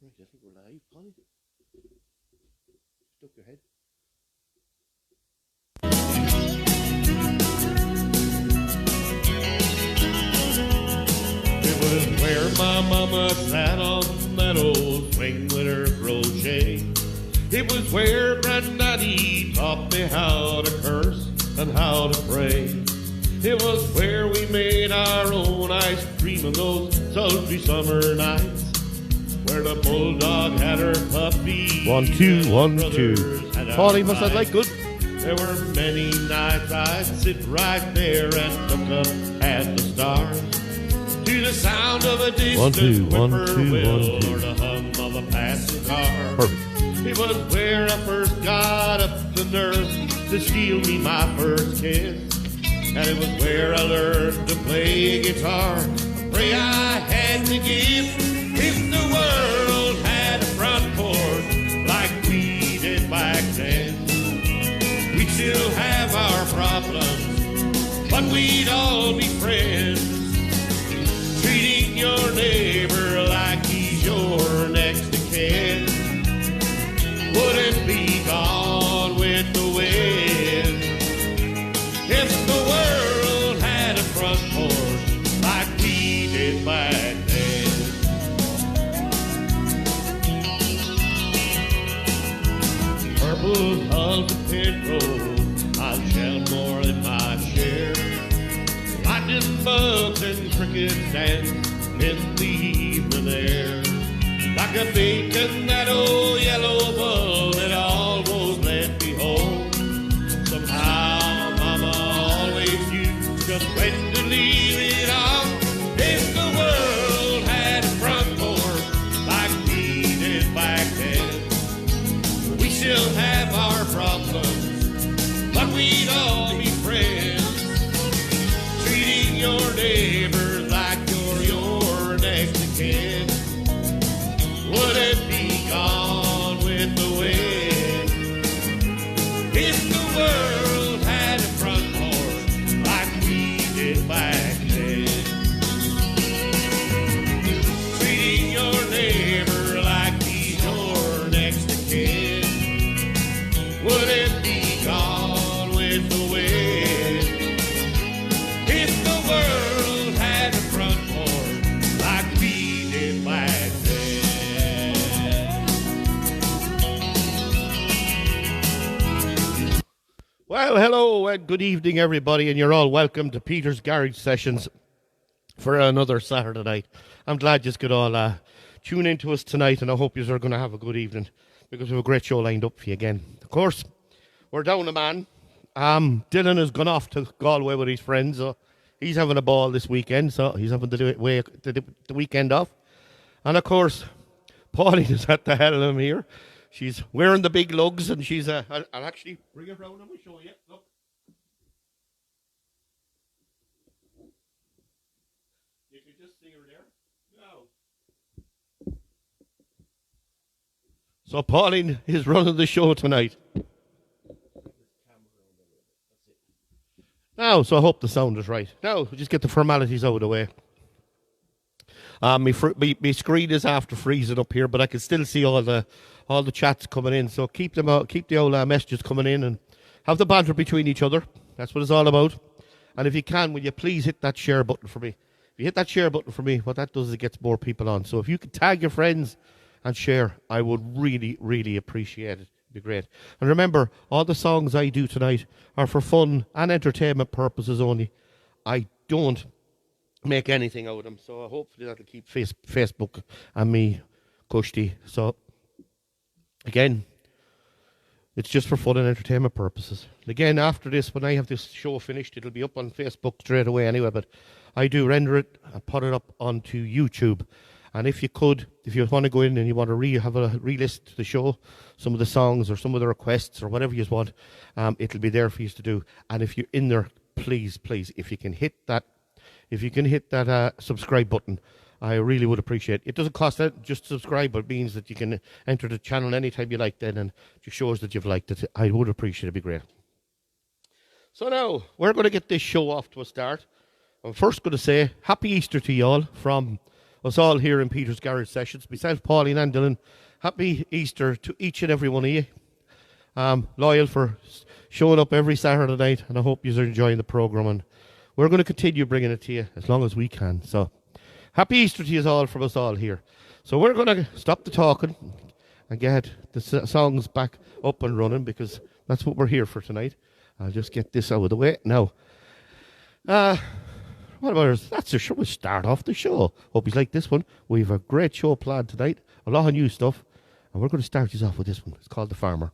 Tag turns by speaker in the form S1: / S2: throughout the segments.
S1: Right, I think we're live, Polly. Stuck your head. It was where my mama sat on that old swing with her crochet. It was where Granddaddy taught me how to curse and how to pray. It was where we made our own ice cream on those sultry summer nights. Where the bulldog had her puppy. 1, 2, 1, 2. Polly, must that like good? There were many nights I'd sit right there and look up at the stars. To the sound of a distant whippoorwill or the hum of a passing car. Perfect. It was where I first got up the nerve to steal me my first kiss. And it was where I learned to play guitar. I pray I had to give. If the world had a front porch like we did back then, we'd still have our problems, but we'd all be friends. Treating your neighbor like he's your next of kin wouldn't be gone with the wind. If the world had a front porch like we did back then. Purple hulls and pinroll, I'll shell more than my share. Lightning bugs and crickets dance in the evening air. Like a beacon, that old yellow bull that almost let me home. Somehow Mama always knew just when to leave it off. If the world had a front porch like we did back then, we still have our problems, but we'd all be friends. Treating your neighbor like you're your next of kin wouldn't be gone with the wind. If the world had a front porch like we did back then, treating your neighbor like he's your next of kin wouldn't be gone with the wind. If the world had a front porch like we did back then. Well, hello and good evening, everybody, and you're all welcome to Peter's Garage Sessions for another Saturday night. I'm glad you could all tune in to us tonight, and I hope you're going to have a good evening because we have a great show lined up for you again. Of course, we're down a man. Dylan has gone off to Galway with his friends, so he's having a ball this weekend, so he's having to do it the weekend off. And of course, Pauline is at the helm here. She's wearing the big lugs, and she's I'll actually bring her round and we'll show you. Look. You can just see her there. No. So Pauline is running the show tonight. Now, so I hope the sound is right. Now, we'll just get the formalities out of the way. My screen is after freezing up here, but I can still see all the chats coming in. So keep them out, keep the old messages coming in, and have the banter between each other. That's what it's all about. And if you can, will you please hit that share button for me? If you hit that share button for me, what that does is it gets more people on. So if you could tag your friends and share, I would really, really appreciate it. It'd be great. And remember, all the songs I do tonight are for fun and entertainment purposes only. I don't make anything out of them. So hopefully that'll keep Facebook and me cushy. So again, it's just for fun and entertainment purposes. Again, after this, when I have this show finished, it'll be up on Facebook straight away anyway, but I do render it and put it up onto YouTube. And if you want to go in and you want to have a re-list the show, some of the songs or some of the requests or whatever you want, it'll be there for you to do. And if you're in there, please, if you can hit that subscribe button, I really would appreciate it. It doesn't cost that, just subscribe, but it means that you can enter the channel anytime you like then, and it just shows that you've liked it. I would appreciate it. It'd be great. So now, we're going to get this show off to a start. I'm first going to say Happy Easter to you all from us all here in Peter's Garage Sessions. Myself, Pauline and Dylan, happy Easter to each and every one of you. Loyal for showing up every Saturday night, and I hope you're enjoying the programme. And we're going to continue bringing it to you as long as we can. So, happy Easter to you all from us all here. So we're going to stop the talking and get the songs back up and running, because that's what we're here for tonight. I'll just get this out of the way now. What about us? That's the show. We'll start off the show. Hope you like this one. We have a great show planned tonight. A lot of new stuff. And we're going to start you off with this one. It's called The Farmer.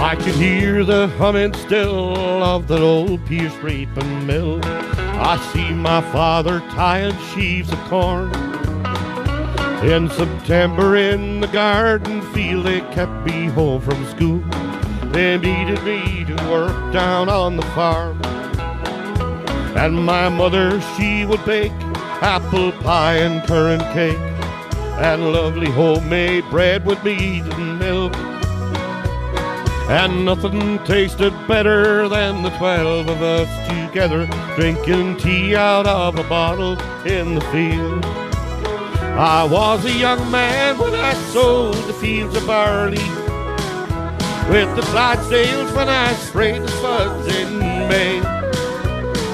S1: I could hear the humming still of that old Pierce reaping mill. I see my father tying sheaves of corn. In September in the garden field, they kept me home from school. They needed me to work down on the farm. And my mother, she would bake apple pie and currant cake, and lovely homemade bread with meat and milk. And nothing tasted better than the 12 of us together, drinking tea out of a bottle in the field. I was a young man when I sowed the fields of barley, with the Clydesdales when I sprayed the spuds in May.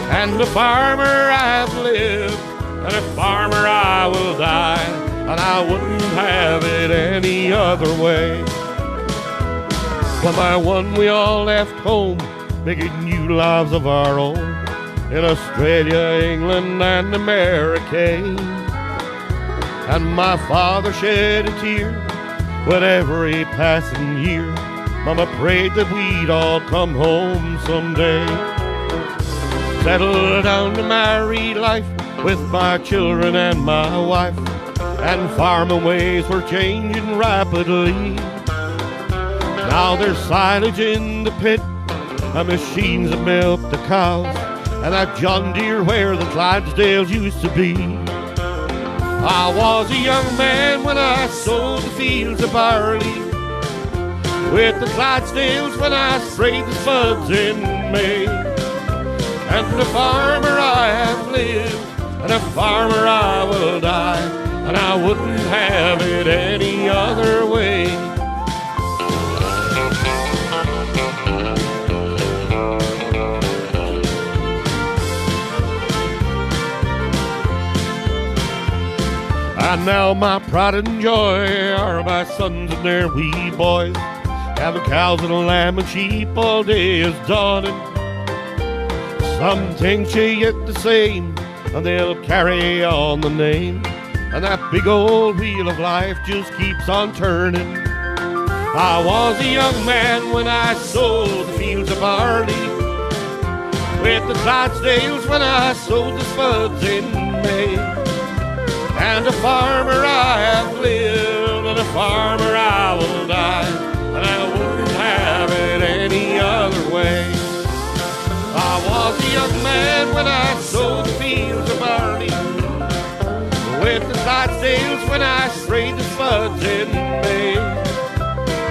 S1: And a farmer I've lived, and a farmer I will die, and I wouldn't have it any other way. One by one we all left home, making new lives of our own, in Australia, England, and America. And my father shed a tear with every passing year. Mama prayed that we'd all come home someday. Settle down to married life with my children and my wife, and farming ways were changing rapidly. Now there's silage in the pit, and machines that milk the cows, and that John Deere where the Clydesdales used to be. I was a young man when I sowed the fields of barley, with the Clydesdales when I sprayed the spuds in May. And a farmer I have lived, and a farmer I will die, and I wouldn't have it any other way. And now my pride and joy are my sons and their wee boys, having cows and a lamb and sheep all day is dawning. Some things you yet the same, and they'll carry on the name, and that big old wheel of life just keeps on turning. I was a young man when I sowed the fields of barley, with the Clydesdales when I sowed the spuds in May. And a farmer I have lived, and a farmer I will die, and I wouldn't have it any other way. I was a young man when I sowed the fields of barley, with the Clydesdales when I sprayed the spuds in May.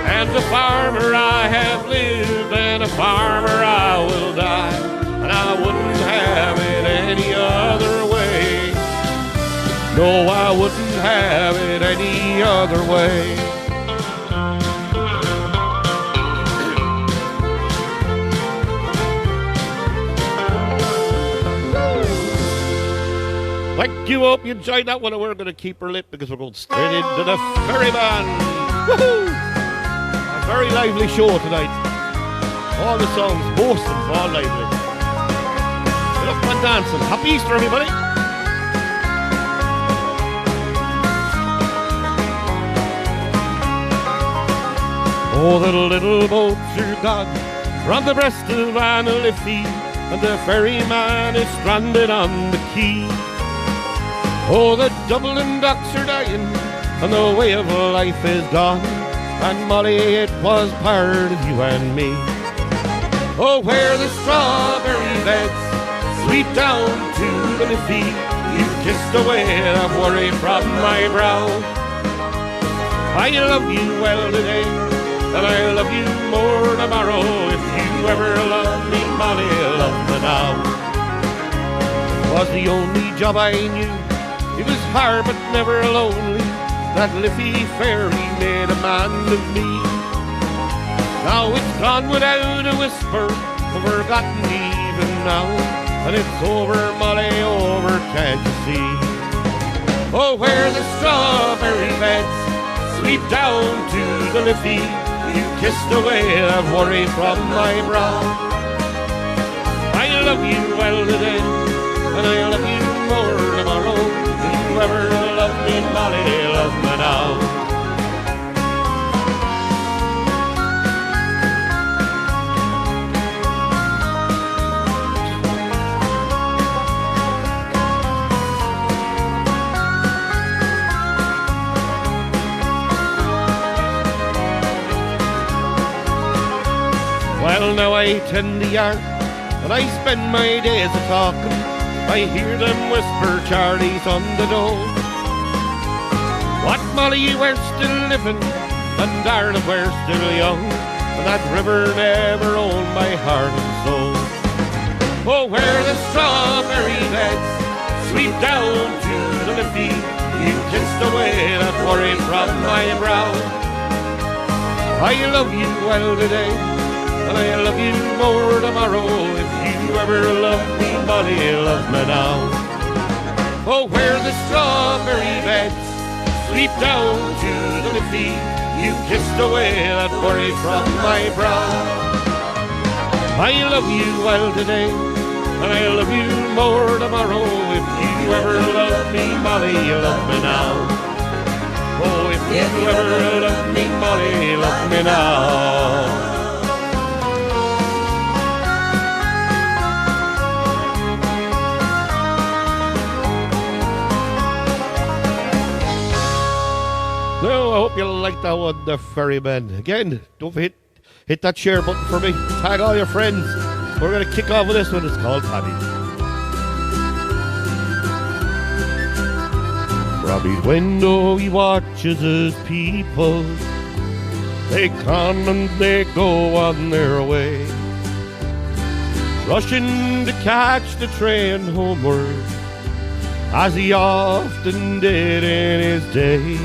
S1: And a farmer I have lived, and a farmer I will die, and I wouldn't have it any other way. No, I wouldn't have it any other way. Thank you, hope you enjoyed that one, and we're going to keep her lit because we're going straight into the Ferryman. Woohoo! A very lively show tonight. All the songs, most of them, all lively. Get up and dancing. Happy Easter, everybody. Oh, the little boats are gone from the breast of Annaliffe, and the ferryman is stranded on the quay. Oh, the Dublin docks are dying, and the way of life is gone, and Molly, it was part of you and me. Oh, where the strawberry beds sweep down to the Liffey, you kissed away that worry from my brow. I love you well today, and I love you more tomorrow. If you ever love me, Molly, love me now. It was the only job I knew. It was hard but never lonely. That Liffey Ferry made a man of me. Now it's gone without a whisper, forgotten even now, and it's over, Molly, over, can't you see? Oh, where the strawberry beds sweep down to the Liffey, you kissed away that worry from my brow. I love you well today, and I love you more tomorrow. If you ever love me, Molly, love me now. Well, now I tend the yard, and I spend my days a-talking. I hear them whisper, Charlie's on the door. What, Molly, we're still living, and darling, we're still young, and that river never owned my heart and soul. Oh, where the strawberry beds sweep down to the Liffey, you kissed away that worry from my brow. I love you well today, and I love you more tomorrow. If you ever love me, Molly, love me now. Oh, where the strawberry beds sweep down to the Liffey, you kissed away that worry from my brow. I love you well today, and I love you more tomorrow. If you ever love me, Molly, love me now. Oh, if you ever love me, Molly, love me now. Well, I hope you like that one, the Ferrymen. Again, don't forget, hit that share button for me. Tag all your friends. We're going to kick off with this one. It's called Paddy. From his window he watches his people. They come and they go on their way, rushing to catch the train homeward, as he often did in his day.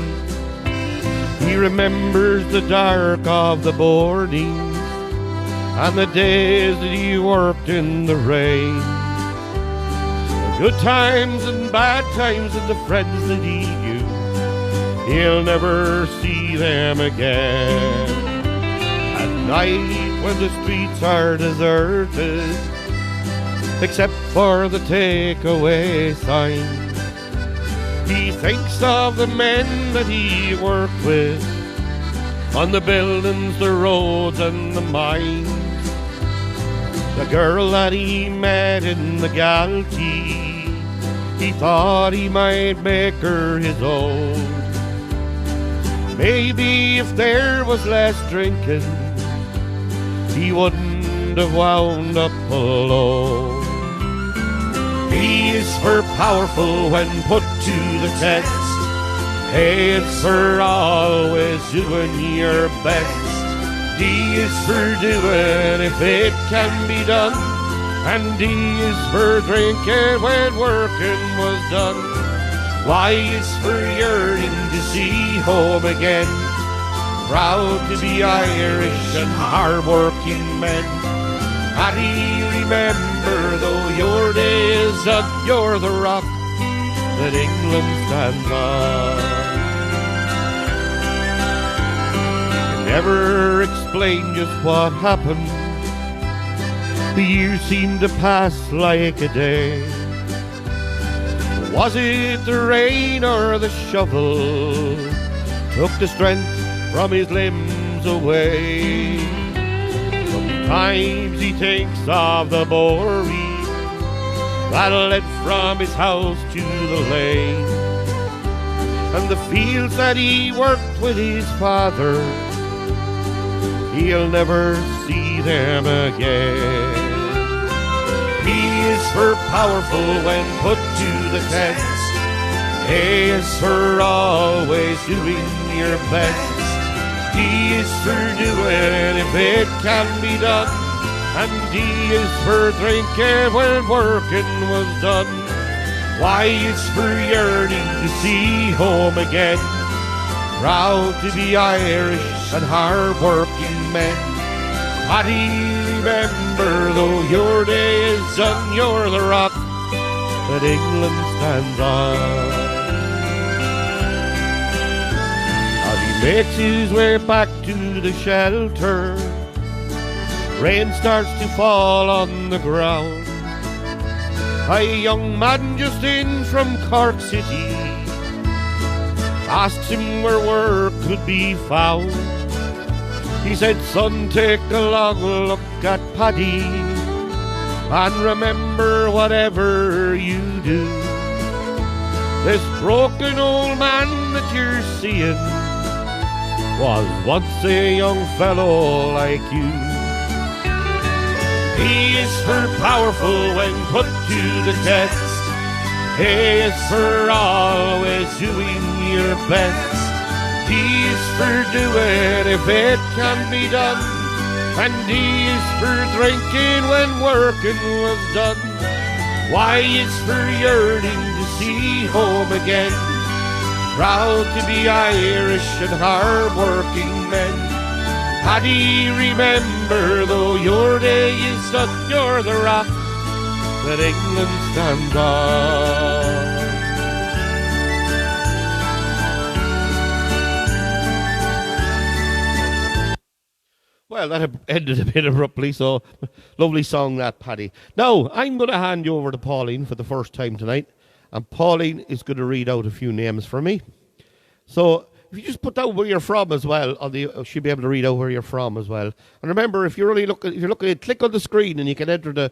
S1: He remembers the dark of the mornings and the days that he worked in the rain, the good times and bad times and the friends that he knew. He'll never see them again. At night when the streets are deserted, except for the takeaway sign, he thinks of the men that he worked with on the buildings, the roads and the mines, the girl that he met in the Galtee. He thought he might make her his own. Maybe if there was less drinking, he wouldn't have wound up alone. P is for powerful when put to the test. A is for always doing your best. D is for doing if it can be done. And D is for drinking when working was done. Y is for yearning to see home again. Proud to be Irish and hard-working men. Paddy, remember, though your day is up, you're the rock that England stands on. You never explain just what happened. The years seemed to pass like a day. Was it the rain or the shovel took the strength from his limbs away? Sometimes he thinks of the bory that led from his house to the lane, and the fields that he worked with his father. He'll never see them again. P is for powerful when put to the test. A is for always doing your best. D is for doing if it can be done. And D is for drinking when working was done. Y is for yearning to see home again. Proud to be Irish and hard-working men. Paddy, remember, though your day is done, you're the rock that England stands on. As he makes his way back to the shelter, rain starts to fall on the ground. A young man just in from Cork City asked him where work could be found. He said, son, take a long look at Paddy, and remember whatever you do, this broken old man that you're seeing was once a young fellow like you. He is for powerful when put to the test. A is for always doing your best. D is for doing if it can be done. And D is for drinking when working was done. Y is for yearning to see home again. Proud to be Irish and hard-working men. Paddy, remember, though your day is done, you're the rock that England stands on. Well, that ended a bit abruptly, so lovely song that, Paddy. Now, I'm going to hand you over to Pauline for the first time tonight, and Pauline is going to read out a few names for me. So, if you just put down where you're from as well, she'll be able to read out where you're from as well. And remember, if you're looking, click on the screen and you can enter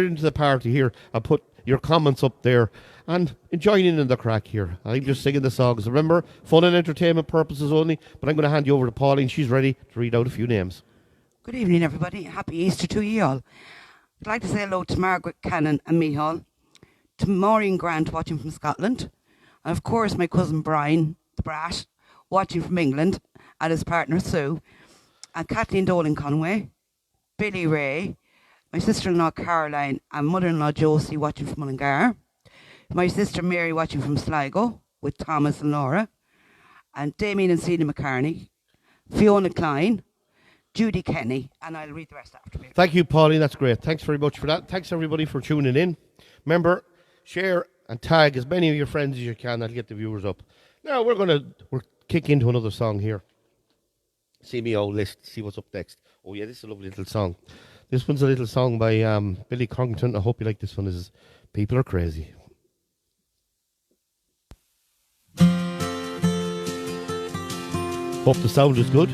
S1: into the party here and put your comments up there and join in the crack here. I'm just singing the songs. Remember, fun and entertainment purposes only. But I'm going to hand you over to Pauline. She's ready to read out a few names.
S2: Good evening, everybody. Happy Easter to you all. I'd like to say hello to Margaret Cannon and Mihal, to Maureen Grant watching from Scotland, and of course my cousin Brian, the brat, watching from England, and his partner Sue, and Kathleen Dolan Conway, Billy Ray, my sister-in-law Caroline, and mother-in-law Josie watching from Mullingar, my sister Mary watching from Sligo with Thomas and Laura, and Damien and Celia McCartney, Fiona Klein, Judy Kenny, and I'll read the rest after me.
S1: Thank you, Pauline. That's great. Thanks very much for that. Thanks, everybody, for tuning in. Remember, share and tag as many of your friends as you can. That'll get the viewers up. Now, we're kick into another song here. See me old list, see what's up next. Oh yeah, this is a lovely little song. This one's a little song by Billy Congdon. I hope you like this one. This is People Are Crazy. Hope the sound is good.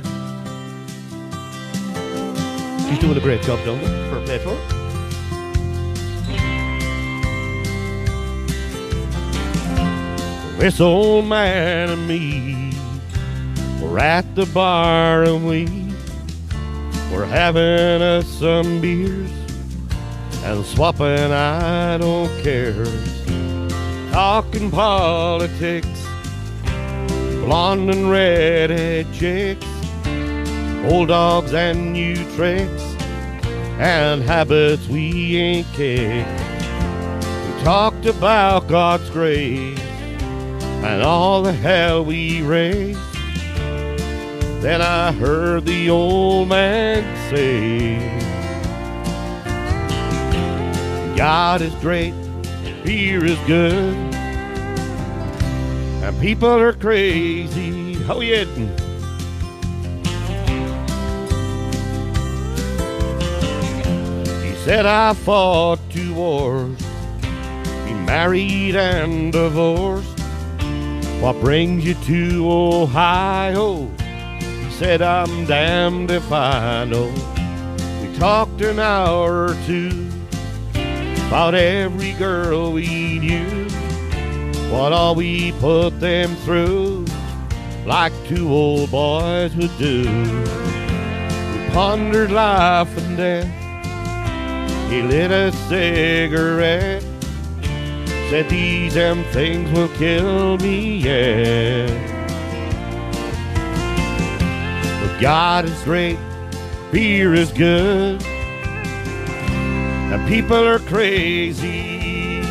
S1: She's doing a great job down there for a play tour. This old man and me, we're at the bar and we're having us some beers and swapping I don't care, talking politics, blonde and redhead chicks, old dogs and new tricks, and habits we ain't kicked. We talked about God's grace and all the hell we raised. Then I heard the old man say, God is great, beer is good, and people are crazy. How you eating? He said I fought 2 wars, been married and divorced. What brings you to Ohio? He said, I'm damned if I know. We talked an hour or 2 about every girl we knew, what all we put them through, like 2 old boys would do. We pondered life and death. He lit a cigarette, Said these damn things will kill me, yeah. But God is great, beer is good, and people are crazy.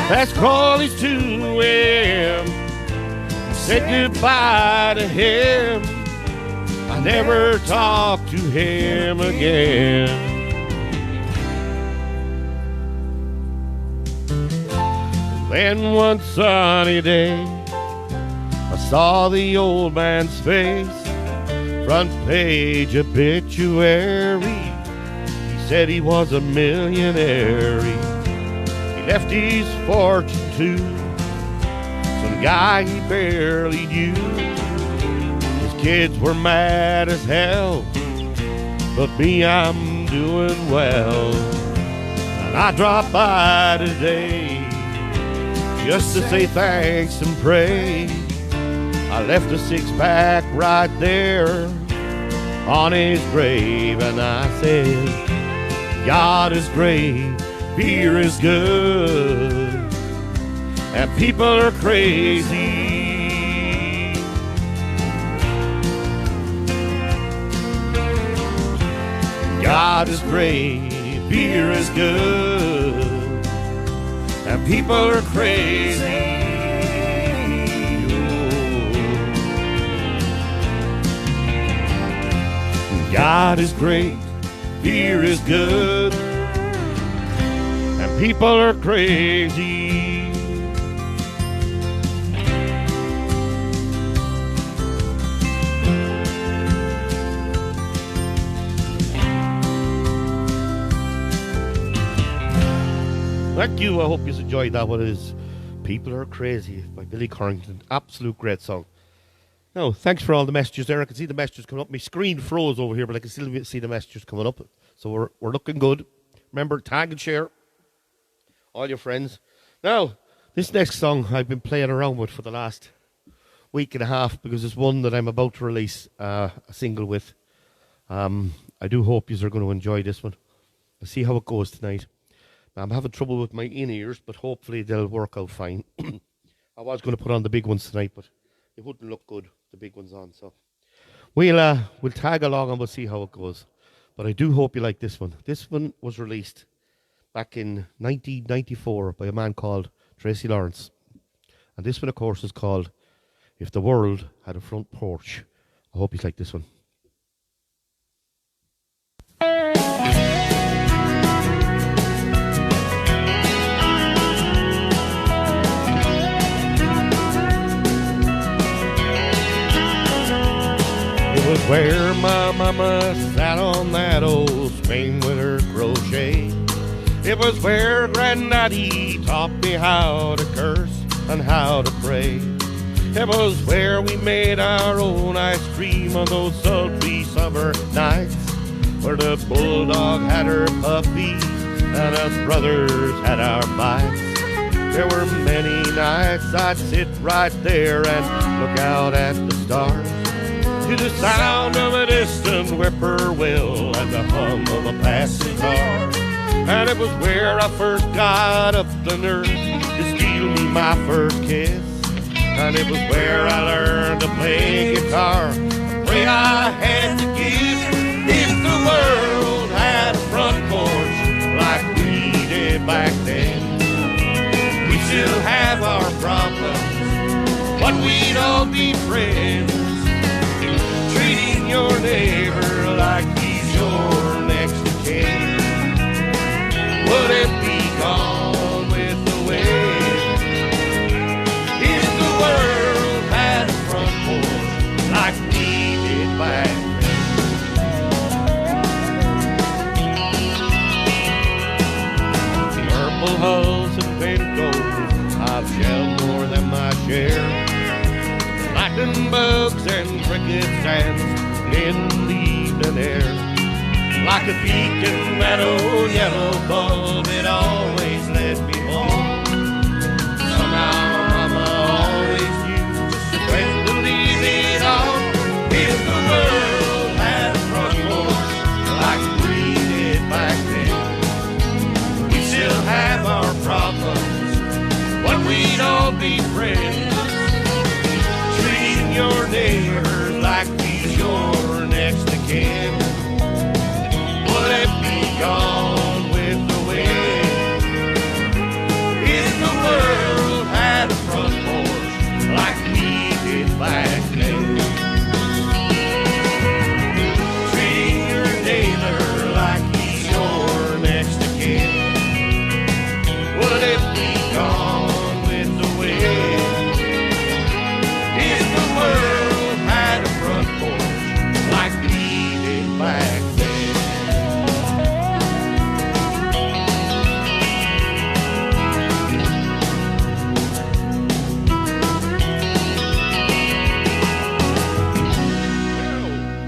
S1: Last call is 2 a.m. Said goodbye to him. I never talked to him again. Then one sunny day, I saw the old man's face, front page obituary. He said he was a millionaire. He left his fortune to some guy he barely knew. His kids were mad as hell, but me, I'm doing well. And I dropped by today just to say thanks and pray. I left a 6-pack right there on his grave, and I said, God is great, beer is good, and people are crazy. God is great, beer is good, and people are crazy. Oh. God is great, beer is good, and people are crazy. Thank you. I hope you enjoyed that one. It is People Are Crazy by Billy Corrington. Absolute great song. Now, thanks for all the messages there. I can see the messages coming up. My screen froze over here, but I can still see the messages coming up. So we're looking good. Remember, tag and share all your friends. Now, this next song I've been playing around with for the last week and a half because it's one that I'm about to release a single with. I do hope you are going to enjoy this one. We'll see how it goes tonight. I'm having trouble with my in-ears, but hopefully they'll work out fine. I was going to put on the big ones tonight, but it wouldn't look good, the big ones on. So we'll tag along and we'll see how it goes. But I do hope you like this one. This one was released back in 1994 by a man called Tracy Lawrence. And this one, of course, is called If the World Had a Front Porch. I hope you like this one. It was where my mama sat on that old swing with her crochet. It was where Granddaddy taught me how to curse and how to pray. It was where we made our own ice cream on those sultry summer nights, where the bulldog had her puppy and us brothers had our bites. There were many nights I'd sit right there and look out at the stars, to the sound of a distant whippoorwill and the hum of a passing car. And it was where I first got up the nerve to steal me my first kiss. And it was where I learned to play guitar. I pray I had to give. If the world had a front porch like we did back then, we'd still have our problems, but we'd all be friends. Treating your neighbor like he's your next of kin wouldn't be gone with the wind. If the world had a front porch like we did back then. Purple hulls and Pinkos, I've shelled more than my share. Lightning bugs and cricket stands in the evening air. Like a beacon, that old yellow bulb, it always led me home. Somehow Mama always knew when to leave it on. If the world had a front porch like we did back then, we still have all be friends. Treating your neighbor like he's your next of kin. Would it be gone with the wind? If the world had a front porch like we did back then. Treating your neighbor like he's your next of kin. Would it be gone with the wind? If the world had a front porch like we did back then.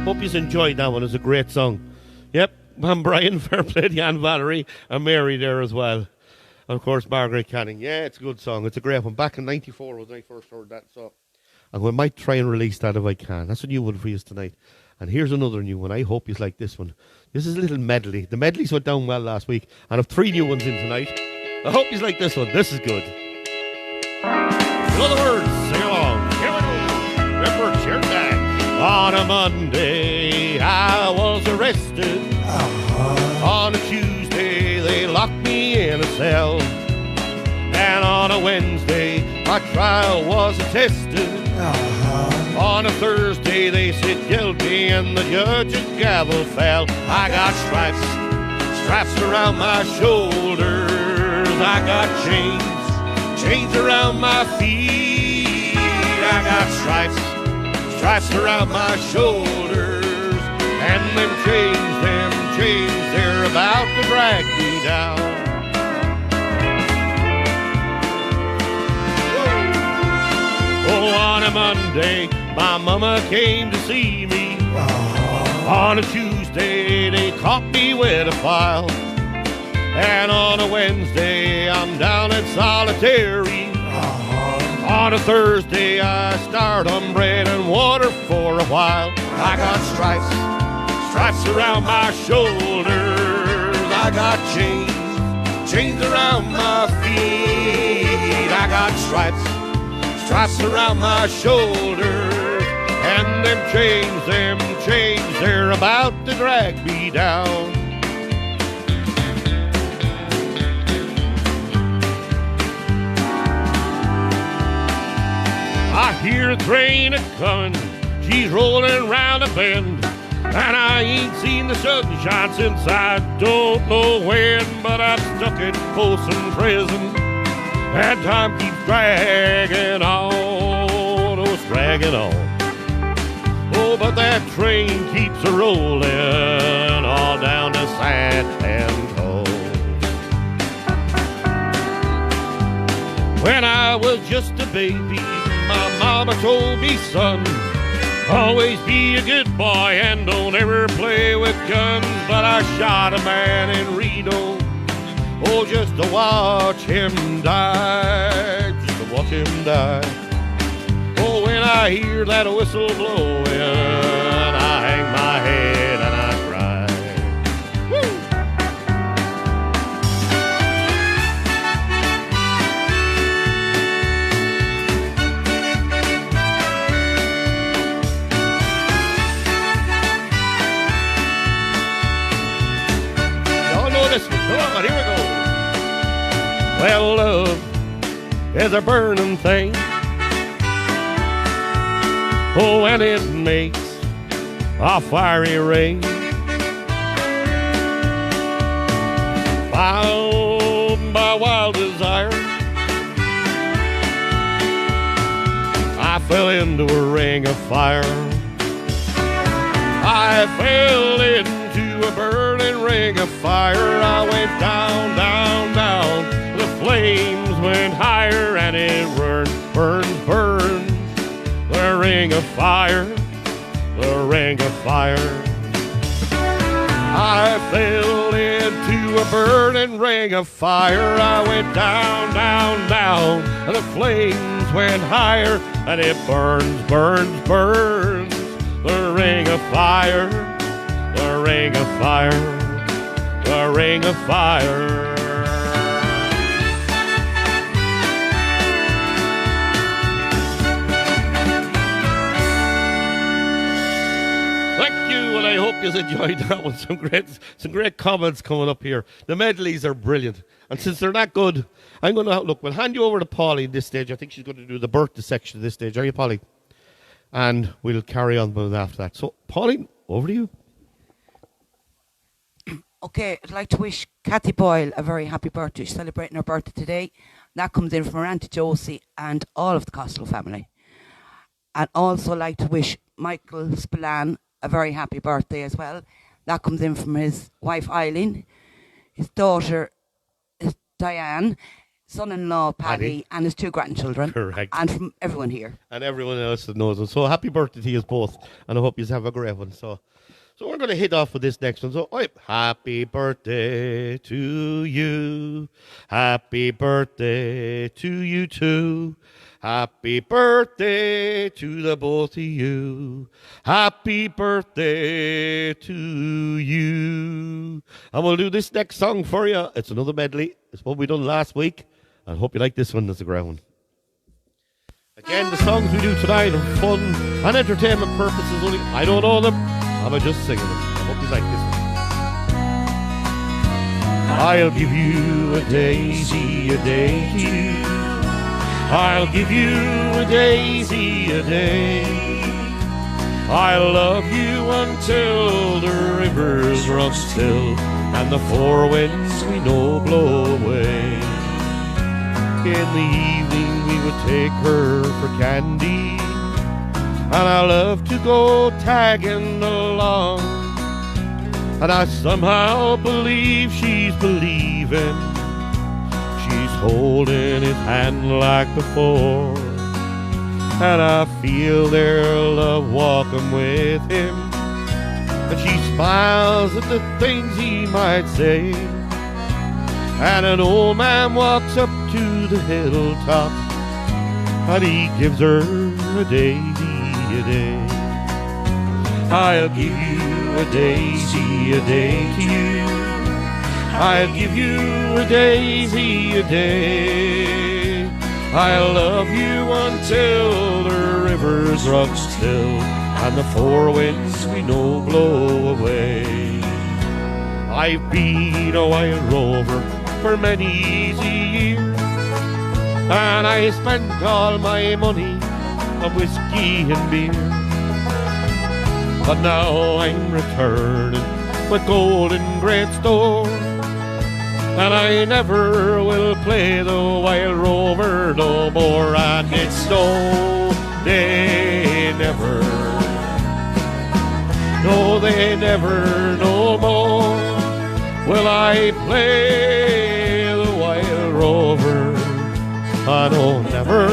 S1: Hope you enjoyed that one. It's a great song. Yep, I'm Brian, fair play to Jan Valerie, and Mary there as well. And of course, Margaret Canning. Yeah, it's a good song. It's a great one. Back in '94 was when I first heard that, so I might try and release that if I can. That's a new one for you tonight. And here's another new one. I hope you like this one. This is a little medley. The medleys went down well last week, and I've 3 new ones in tonight. I hope you like this one. This is good. In other words, sing along. Here we go. Remember, share that. On a Monday, I was arrested. On a Tuesday, they locked me in a cell. And on a Wednesday, my trial was attested. On a Thursday, they said guilty, and the judge's gavel fell. I got straps around my shoulders. I got chains around my feet. I got stripes around my shoulders, and them chains, they're about to drag me down. Oh, on a Monday, my mama came to see me. On a Tuesday, they caught me with a file. And on a Wednesday, I'm down at solitary. On a Thursday, I start on bread and water for a while. I got stripes around my shoulders. I got chains around my feet. I got stripes around my shoulders. And them chains, they're about to drag me down. I hear a train a-comin', she's rolling round a bend, and I ain't seen the sunshine since I don't know when, but I'm stuck in Folsom Prison, and time keeps dragging on, oh, it's dragging on. Oh, but that train keeps a-rolling all down to San Antonio. When I was just a baby, my mama told me, son, always be a good boy and don't ever play with guns. But I shot a man in Reno, oh, just to watch him die, Oh, when I hear that whistle blowing, I hang my head and I cry. Woo! This one. Come on, here we go. Well, love is a burning thing. Oh, and it makes a fiery rain. Bound by wild desire, I fell into a ring of fire. I fell into a burning ring of fire. I went down, down, down. The flames went higher and it burned, burned, burned. The ring of fire, the ring of fire. I fell into a burning ring of fire. I went down, down, down. And the flames went higher and it burns, burns, burns. The ring of fire, the ring of fire, the ring of fire. Thank you, and I hope you enjoyed that one. Some great comments coming up here. The medleys are brilliant, and since they're that good, I'm going to look. We'll hand you over to Polly at this stage. I think she's going to do the birthday section at this stage. Are you, Polly? And we'll carry on with after that. So, Polly, over to you.
S2: Okay, I'd like to wish Kathy Boyle a very happy birthday. She's celebrating her birthday today. That comes in from her Auntie Josie and all of the Costello family. I'd also like to wish Michael Spillane a very happy birthday as well. That comes in from his wife Eileen, his daughter is Diane, son-in-law Paddy, and his 2 grandchildren.
S1: Correct.
S2: And from everyone here.
S1: And everyone else that knows us. So happy birthday to you both, and I hope you have a great one. So we're going to hit off with this next one. So, happy birthday to you. Happy birthday to you too. Happy birthday to the both of you. Happy birthday to you. And we'll do this next song for you. It's another medley. It's what we done last week. I hope you like this one as a ground. Again, the songs we do tonight are fun and entertainment purposes only. I don't know them. I'm just singing them. I hope you like this one. I'll give you a daisy, a day. I'll give you a daisy, a day. I'll love you until the rivers run still and the 4 winds we know blow away. In the evening we would take her for candy, and I love to go tagging along, and I somehow believe she's believing. She's holding his hand like before, and I feel their love walking with him, and she smiles at the things he might say. And an old man walks up to the hilltop, and he gives her a daisy a day. I'll give you a daisy a day to you. I'll give you a daisy a day. I'll love you until the rivers run still and the 4 winds we know blow away. I've been a wild rover for many easy years, and I spent all my money on whiskey and beer. But now I'm returning with gold in great store, and I never will play the wild rover no more. And it's no, they never, no, they never no more will I play the wild rover. I don't never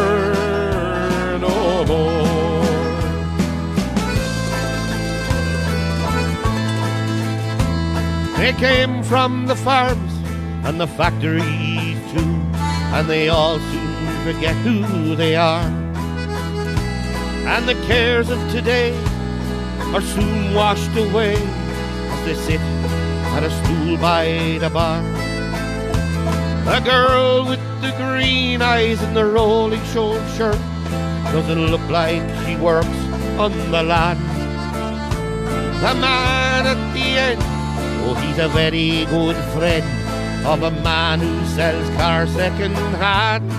S1: no more. They came from the farms and the factories too, and they all soon forget who they are. And the cares of today are soon washed away as they sit at a stool by the bar. The girl with the green eyes and the rolling shoulder shirt doesn't look like she works on the land. The man at the end, oh, he's a very good friend of a man who sells cars second hand.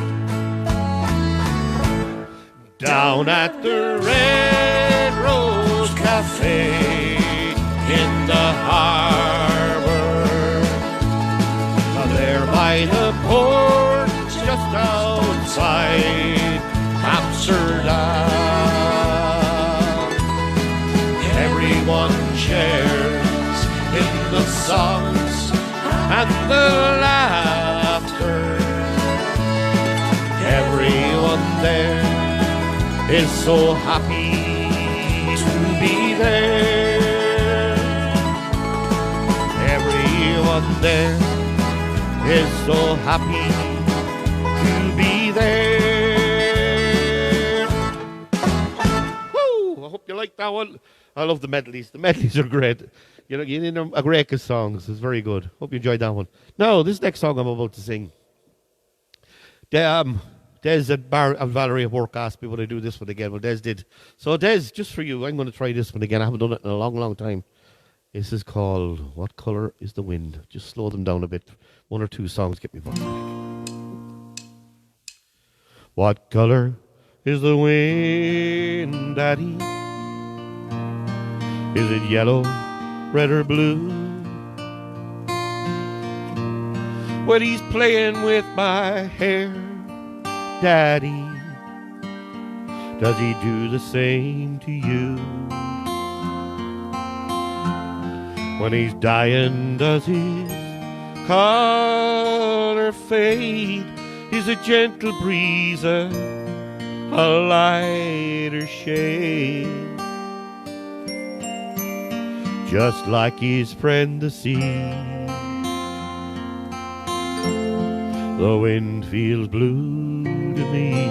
S1: Down at the Red Rose Cafe in the harbour, there by the port just outside Amsterdam, everyone shares in the songs and the laughter. Everyone there is so happy to be there. Everyone there is so happy to be there. Woo! I hope you like that one. I love the medleys. The medleys are great. You know, you need a break of songs. It's very good. Hope you enjoyed that one. Now, this next song I'm about to sing. Des and Valerie at work asked me would I do this one again. Well, Des did. So, Des, just for you, I'm going to try this one again. I haven't done it in a long, long time. This is called What Colour is the Wind? Just slow them down a bit. One or two songs get me voice back. What colour is the wind, Daddy? Is it yellow, red or blue? When he's playing with my hair, Daddy, does he do the same to you? When he's dying, does his color fade? Is a gentle breeze a lighter shade? Just like his friend the sea, the wind feels blue to me.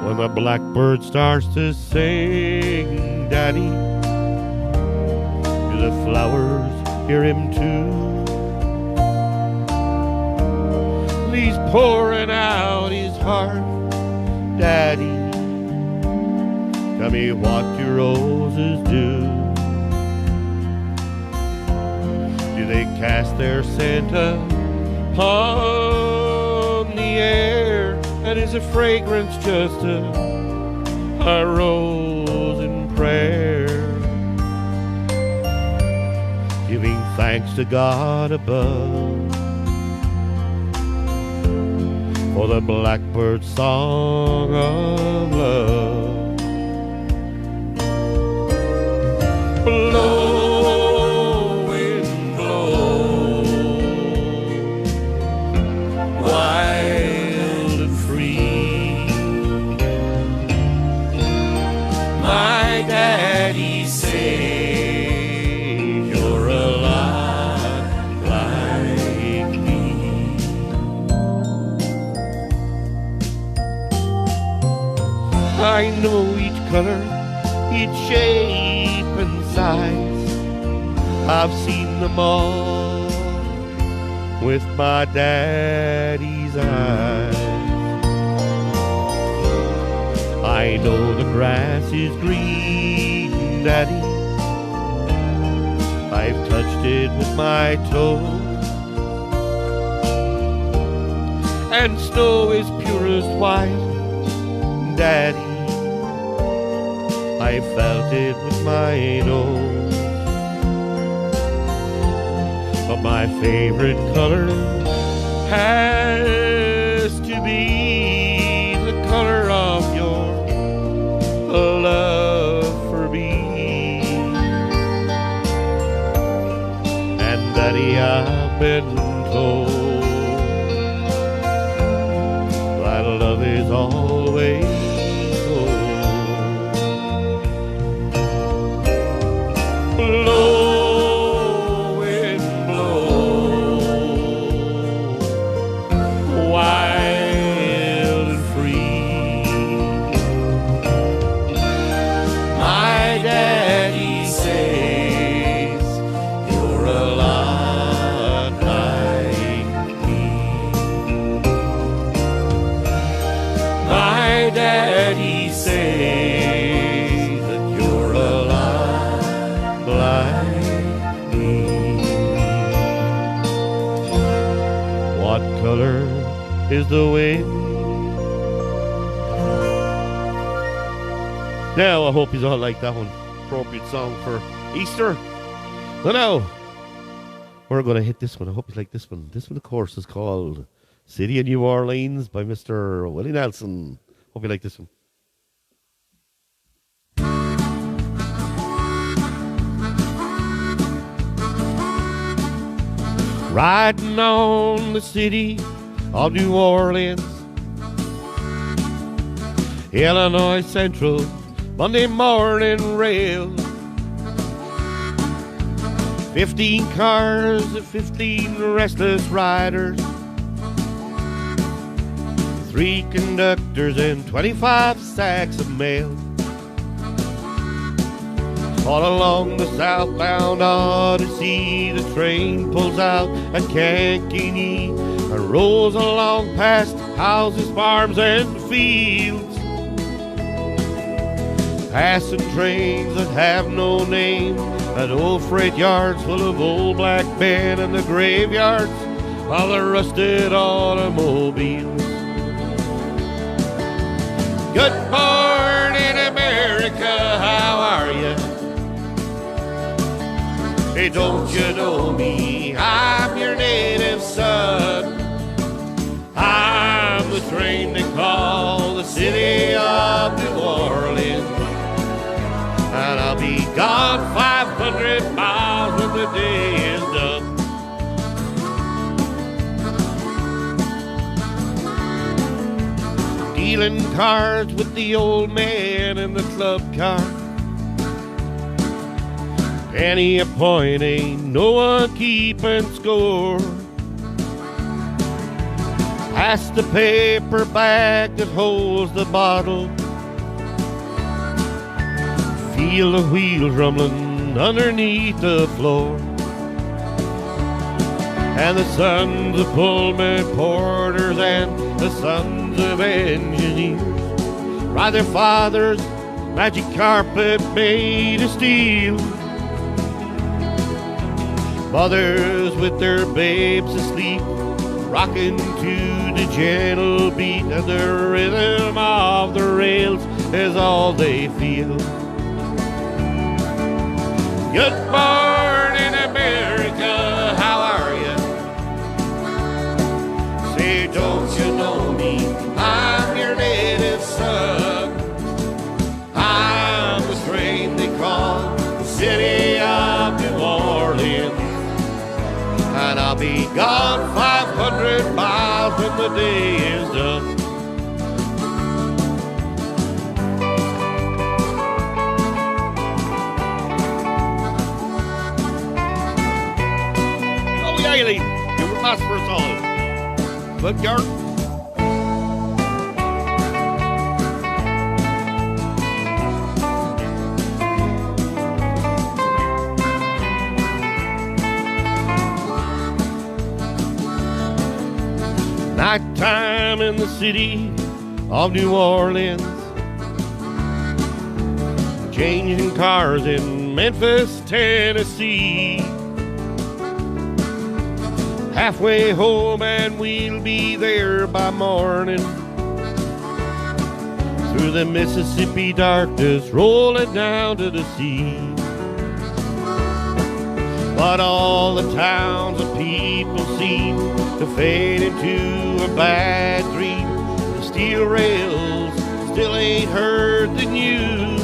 S1: When the blackbird starts to sing, Daddy, do the flowers hear him too? He's pouring out his heart, Daddy, tell me what your roses do. Do they cast their scent upon the air? And is a fragrance just a rose in prayer? Giving thanks to God above for the blackbird's song of love. Blow, wind, blow, wild and free. My daddy says you're a lot like me. I know each color, each shape and size. I've seen them all with my daddy's eyes. I know the grass is green, Daddy. I've touched it with my toes. And snow is purest white, Daddy. I felt it with my nose. But my favorite color has to be the color of your love for me. And Daddy, I've been told that love is always blow, wind, blow, wild and free. My daddy says you're a lot like me. My daddy says that you're a lot like me. What color is the wind? Now I hope you all like that one. Appropriate song for Easter. So now we're going to hit this one. I hope you like this one. This one, of course, is called City of New Orleans by Mr. Willie Nelson. Hope you like this one. Riding on the city of New Orleans, Illinois Central, Monday morning rail. 15 cars and 15 restless riders, 3 conductors and 25 sacks of mail. All along the southbound Odyssey, the train pulls out at Kankakee and rolls along past houses, farms, and fields. Passing trains that have no name, and old freight yards full of old black men, and the graveyards of the rusted automobiles. Good morning, America, how are you? Hey, don't you know me? I'm your native son. I'm the train they call the city of New Orleans. And I'll be gone 500 miles when the day is done. Dealing cards with the old man in the club car. Penny a point, ain't no one keeping score. Pass the paper bag that holds the bottle. Feel the wheels rumbling underneath the floor. And the sons of Pullman porters and the sons of engineers ride their father's magic carpet made of steel. Mothers with their babes asleep, rocking to the gentle beat, and the rhythm of the rails is all they feel. Good morning, America, how are you? Say, don't you know me? I'm your native son. I'm the train they call the city of New Orleans. And I'll be gone 500 miles when the day is done. Oh, yeah, Lee. You were last for us all. Look, Gart. Nighttime in the city of New Orleans, changing cars in Memphis, Tennessee. Halfway home and we'll be there by morning. Through the Mississippi darkness, rolling down to the sea. But all the towns and people seem to fade into a bad dream. The steel rails still ain't heard the news.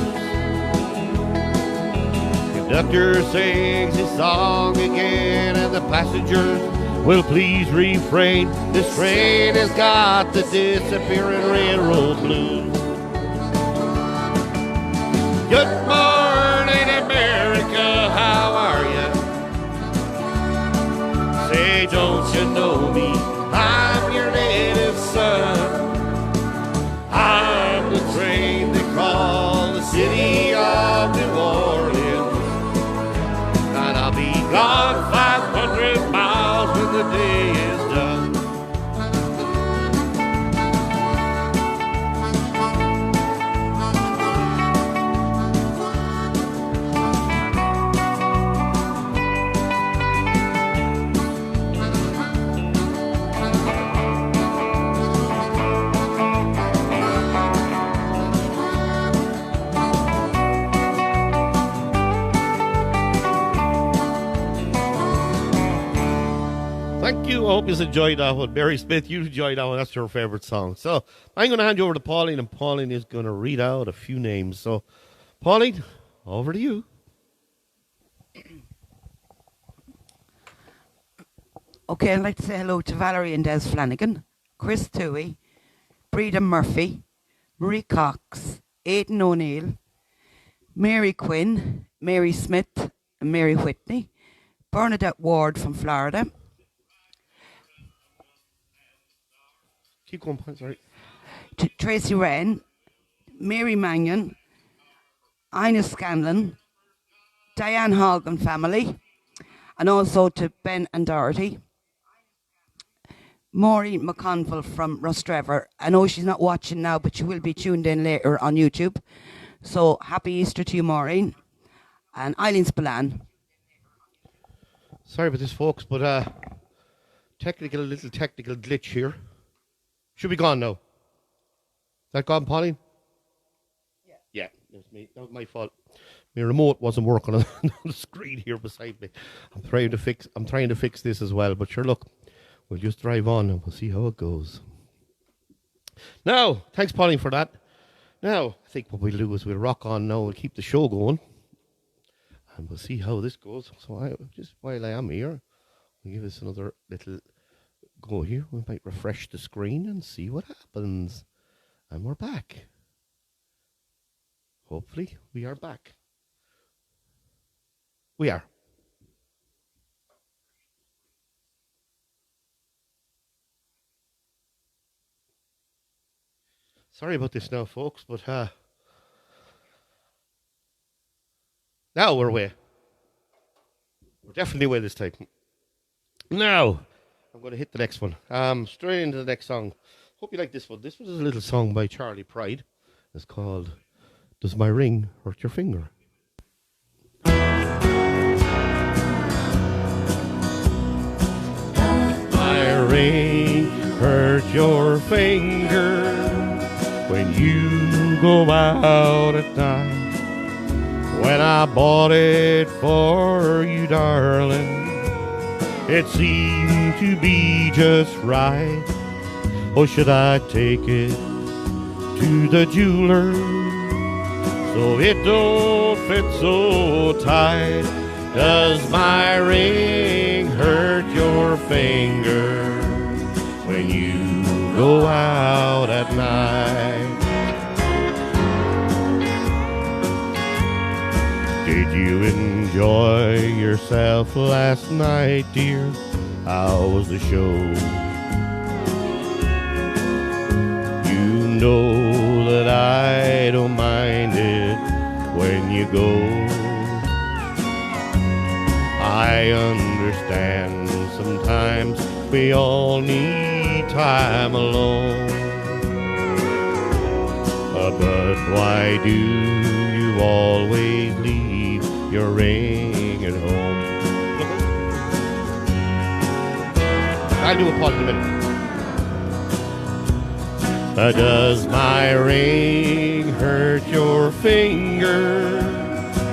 S1: Conductor sings his song again, and the passengers will please refrain. This train has got the disappearing railroad blues. Good morning, America, how are you? Say, don't you know me? I'm your native son. I'm the train they call the city of New Orleans. And I'll be gone 500 miles when the day is done. Thank you. I hope you enjoyed that one. Mary Smith, you enjoyed that one. That's your favorite song. So I'm going to hand you over to Pauline, and Pauline is going to read out a few names. So, Pauline, over to you.
S2: Okay, I'd like to say hello to Valerie and Des Flanagan, Chris Toohey, Breda Murphy, Marie Cox, Aidan O'Neill, Mary Quinn, Mary Smith, and Mary Whitney, Bernadette Ward from Florida.
S1: Keep going, sorry.
S2: Tracy Wren, Mary Mannion, Ina Scanlon, Diane Hogg and family, and also to Ben and Dorothy. Maureen McConville from Rostrevor. I know she's not watching now, but she will be tuned in later on YouTube. So happy Easter to you, Maureen. And Eileen Spillane.
S3: Sorry about this, folks, but little technical glitch here. Should be gone now. Is that gone, Pauline? Yeah, that was me. That was my fault. My remote wasn't working on the screen here beside me. I'm trying to fix this as well, but sure, look. We'll just drive on and we'll see how it goes. Now, thanks, Pauline, for that. Now, I think what we'll do is we'll rock on now. We'll keep the show going. And we'll see how this goes. So just while I am here, we'll give this another little go here. We might refresh the screen and see what happens. And we're back. Hopefully, we are back. We are. Sorry about this now, folks, but now we're away. We're definitely away this time. Now, I'm going to hit the next one. Straight into the next song. Hope you like this one. This was a little song by Charlie Pride. It's called Does My Ring Hurt Your Finger? My ring hurt your finger when you go out at night. When I bought it for you, darling, it seemed to be just right. Or should I take it to the jeweler so it don't fit so tight? Does my ring hurt your finger when you go out at night? Did you enjoy yourself last night, dear? How was the show? You know that I don't mind it when you go. I understand sometimes we all need time alone. But why do you always leave your ring at home? I'll do a pause in a minute. Does my ring hurt your finger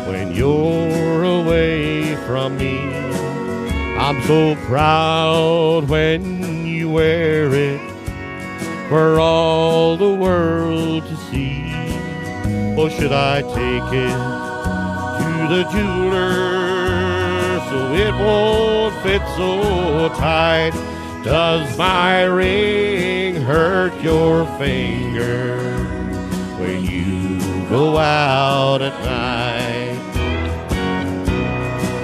S3: when you're away from me? I'm so proud when you wear it for all the world to see. Or should I take it to the jeweler so it won't fit so tight? Does my ring hurt your finger when you go out at night?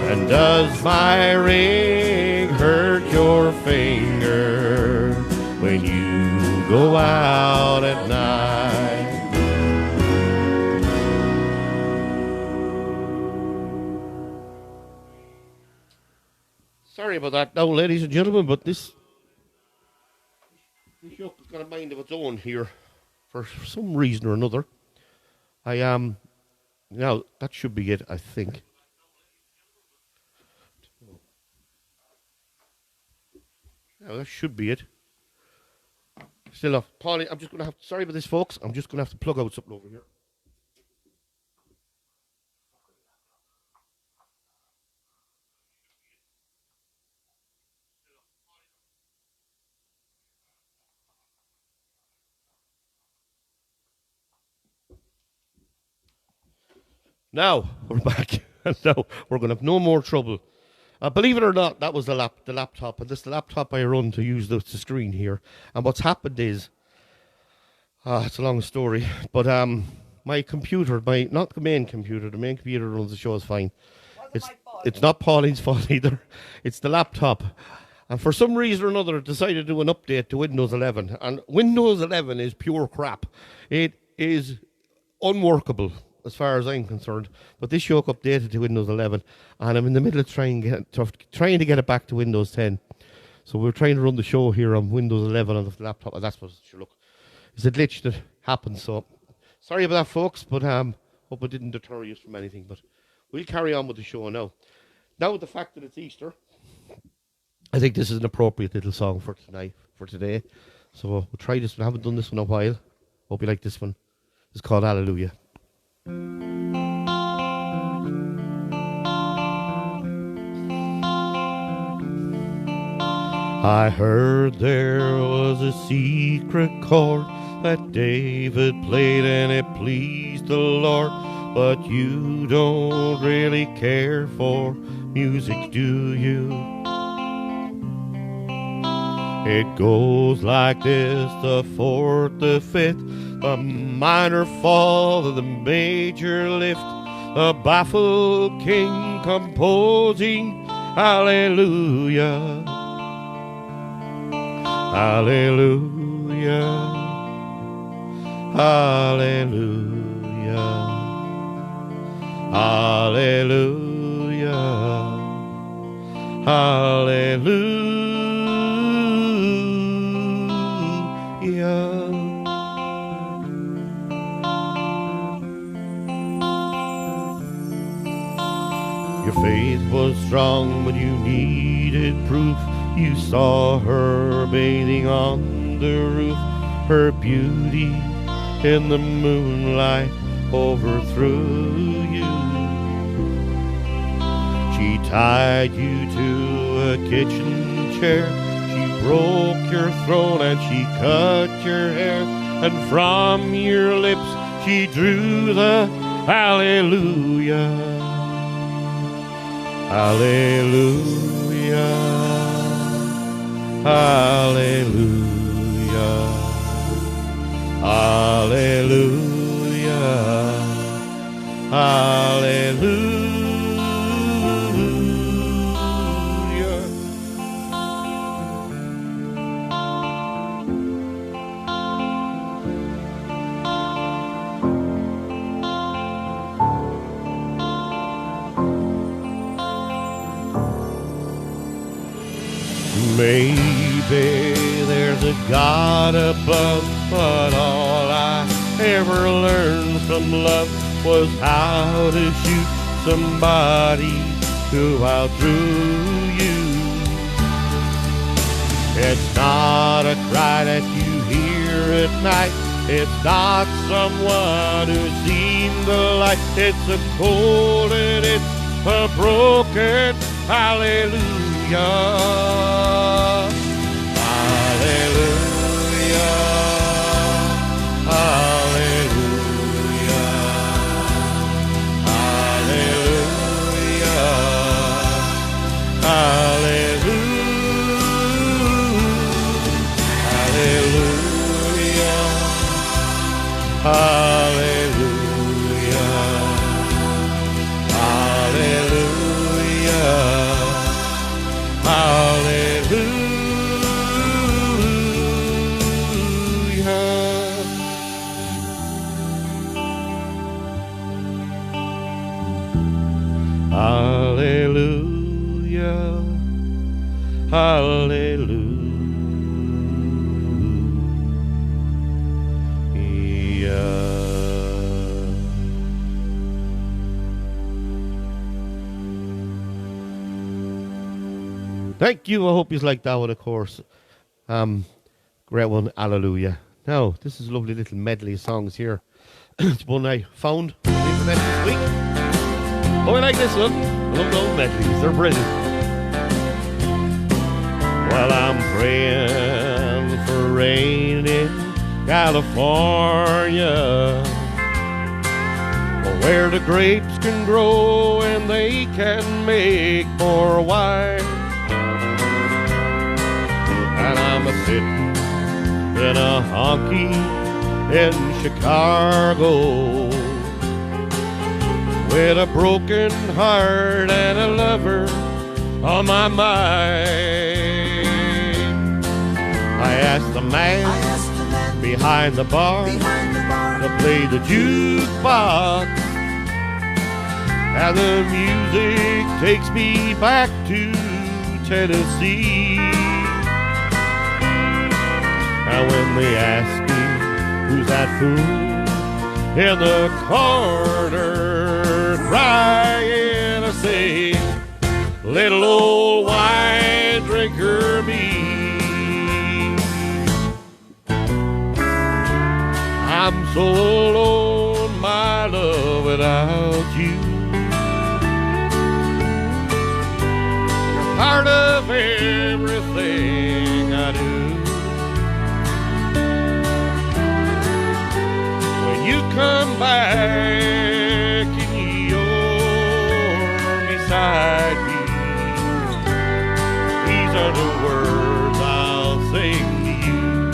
S3: And does my ring hurt your finger when you go out at night? Sorry about that now, ladies and gentlemen, but this yoke has got a mind of its own here for some reason or another. I am now that should be it, I think. Now that should be it. Still off. Paulie, I'm just gonna have sorry about this, folks. I'm just gonna have to plug out something over here. Now we're back. Now we're going to have no more trouble. Believe it or not, that was the laptop, and this is the laptop I run to use the screen here. And what's happened is, it's a long story, but my computer, not the main computer runs the show is fine. It's not Pauline's fault either. It's the laptop. And for some reason or another, it decided to do an update to Windows 11. And Windows 11 is pure crap. It is unworkable. as far as I'm concerned. But this yoke updated to Windows 11, and I'm in the middle of trying to get it back to Windows 10. So we're trying to run the show here on Windows 11 on the laptop, and that's what it should look. It's a glitch that happened, so sorry about that, folks, but hope it didn't deter you from anything. But we'll carry on with the show now. Now, with the fact that it's Easter, I think this is an appropriate little song for today. So we'll try this one. I haven't done this one in a while. Hope you like this one. It's called Hallelujah. I heard there was a secret chord that David played and it pleased the Lord. But you don't really care for music, do you? It goes like this, the fourth, the fifth, the minor fall, the major lift, the baffled king composing hallelujah. Hallelujah, hallelujah, hallelujah, hallelujah. Your faith was strong, but you needed proof. You saw her bathing on the roof, her beauty in the moonlight overthrew you. She tied you to a kitchen chair, she broke your throne and she cut your hair, and from your lips she drew the hallelujah. Hallelujah. Hallelujah, hallelujah, hallelujah. Maybe there's a God above, but all I ever learned from love was how to shoot somebody who outdrew you. It's not a cry that you hear at night, it's not someone who's seen the light, it's a cold and it's a broken hallelujah. Hallelujah, hallelujah, hallelujah, hallelujah, hallelujah, hallelujah, hallelujah, hallelujah. Hallelujah, hallelujah. Thank you. I hope you like that one, of course. Great one, hallelujah. Now, this is a lovely little medley of songs here. It's one I found on the internet this week. Oh, I like this one. I love those medleys. They're brilliant. Well, I'm praying for rain in California, where the grapes can grow and they can make more wine. And I'm a-sitting in a honky in Chicago, with a broken heart and a lover on my mind. I asked the man behind the bar to play the jukebox,
S1: and the music takes me back to Tennessee. And when they ask me who's that fool in the corner crying, I say, little old wine drinker me. I'm so alone, my love, without you. You're part of everything I do. When you come back and you're beside me, these are the words I'll sing to you.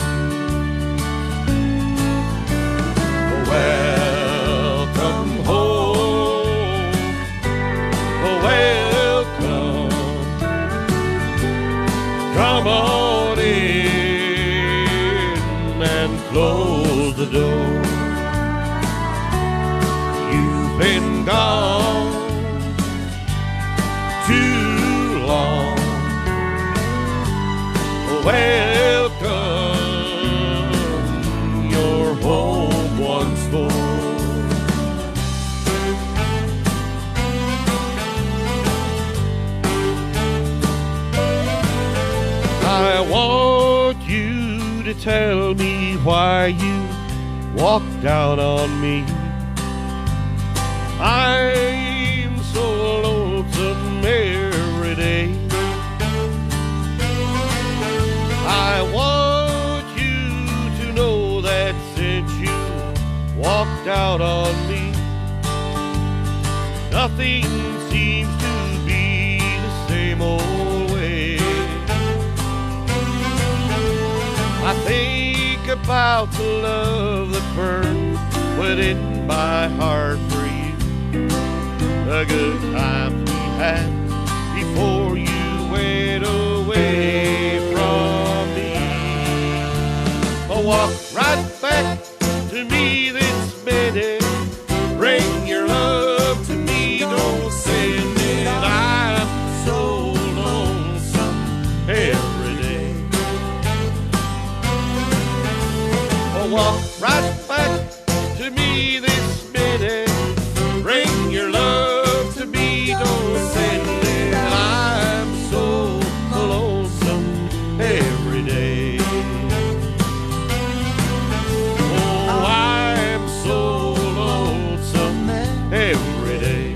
S1: Welcome home, welcome. Come on in and close the door. You've been gone too long. Welcome, you're home once more. I want you to tell me why you walked down on me. I'm so lonesome every day. I want you to know that since you walked out on me, nothing seems to be the same old way. I think about the love that burned within my heart for you, the good times we had before you went away from me. Oh, walk right back to me this minute. Bring your love to me, don't send it. I'm so lonesome every day. Oh, walk right back to me this minute. Bring your love to me, don't send it. I'm so lonesome every day. Oh, I'm so lonesome every day.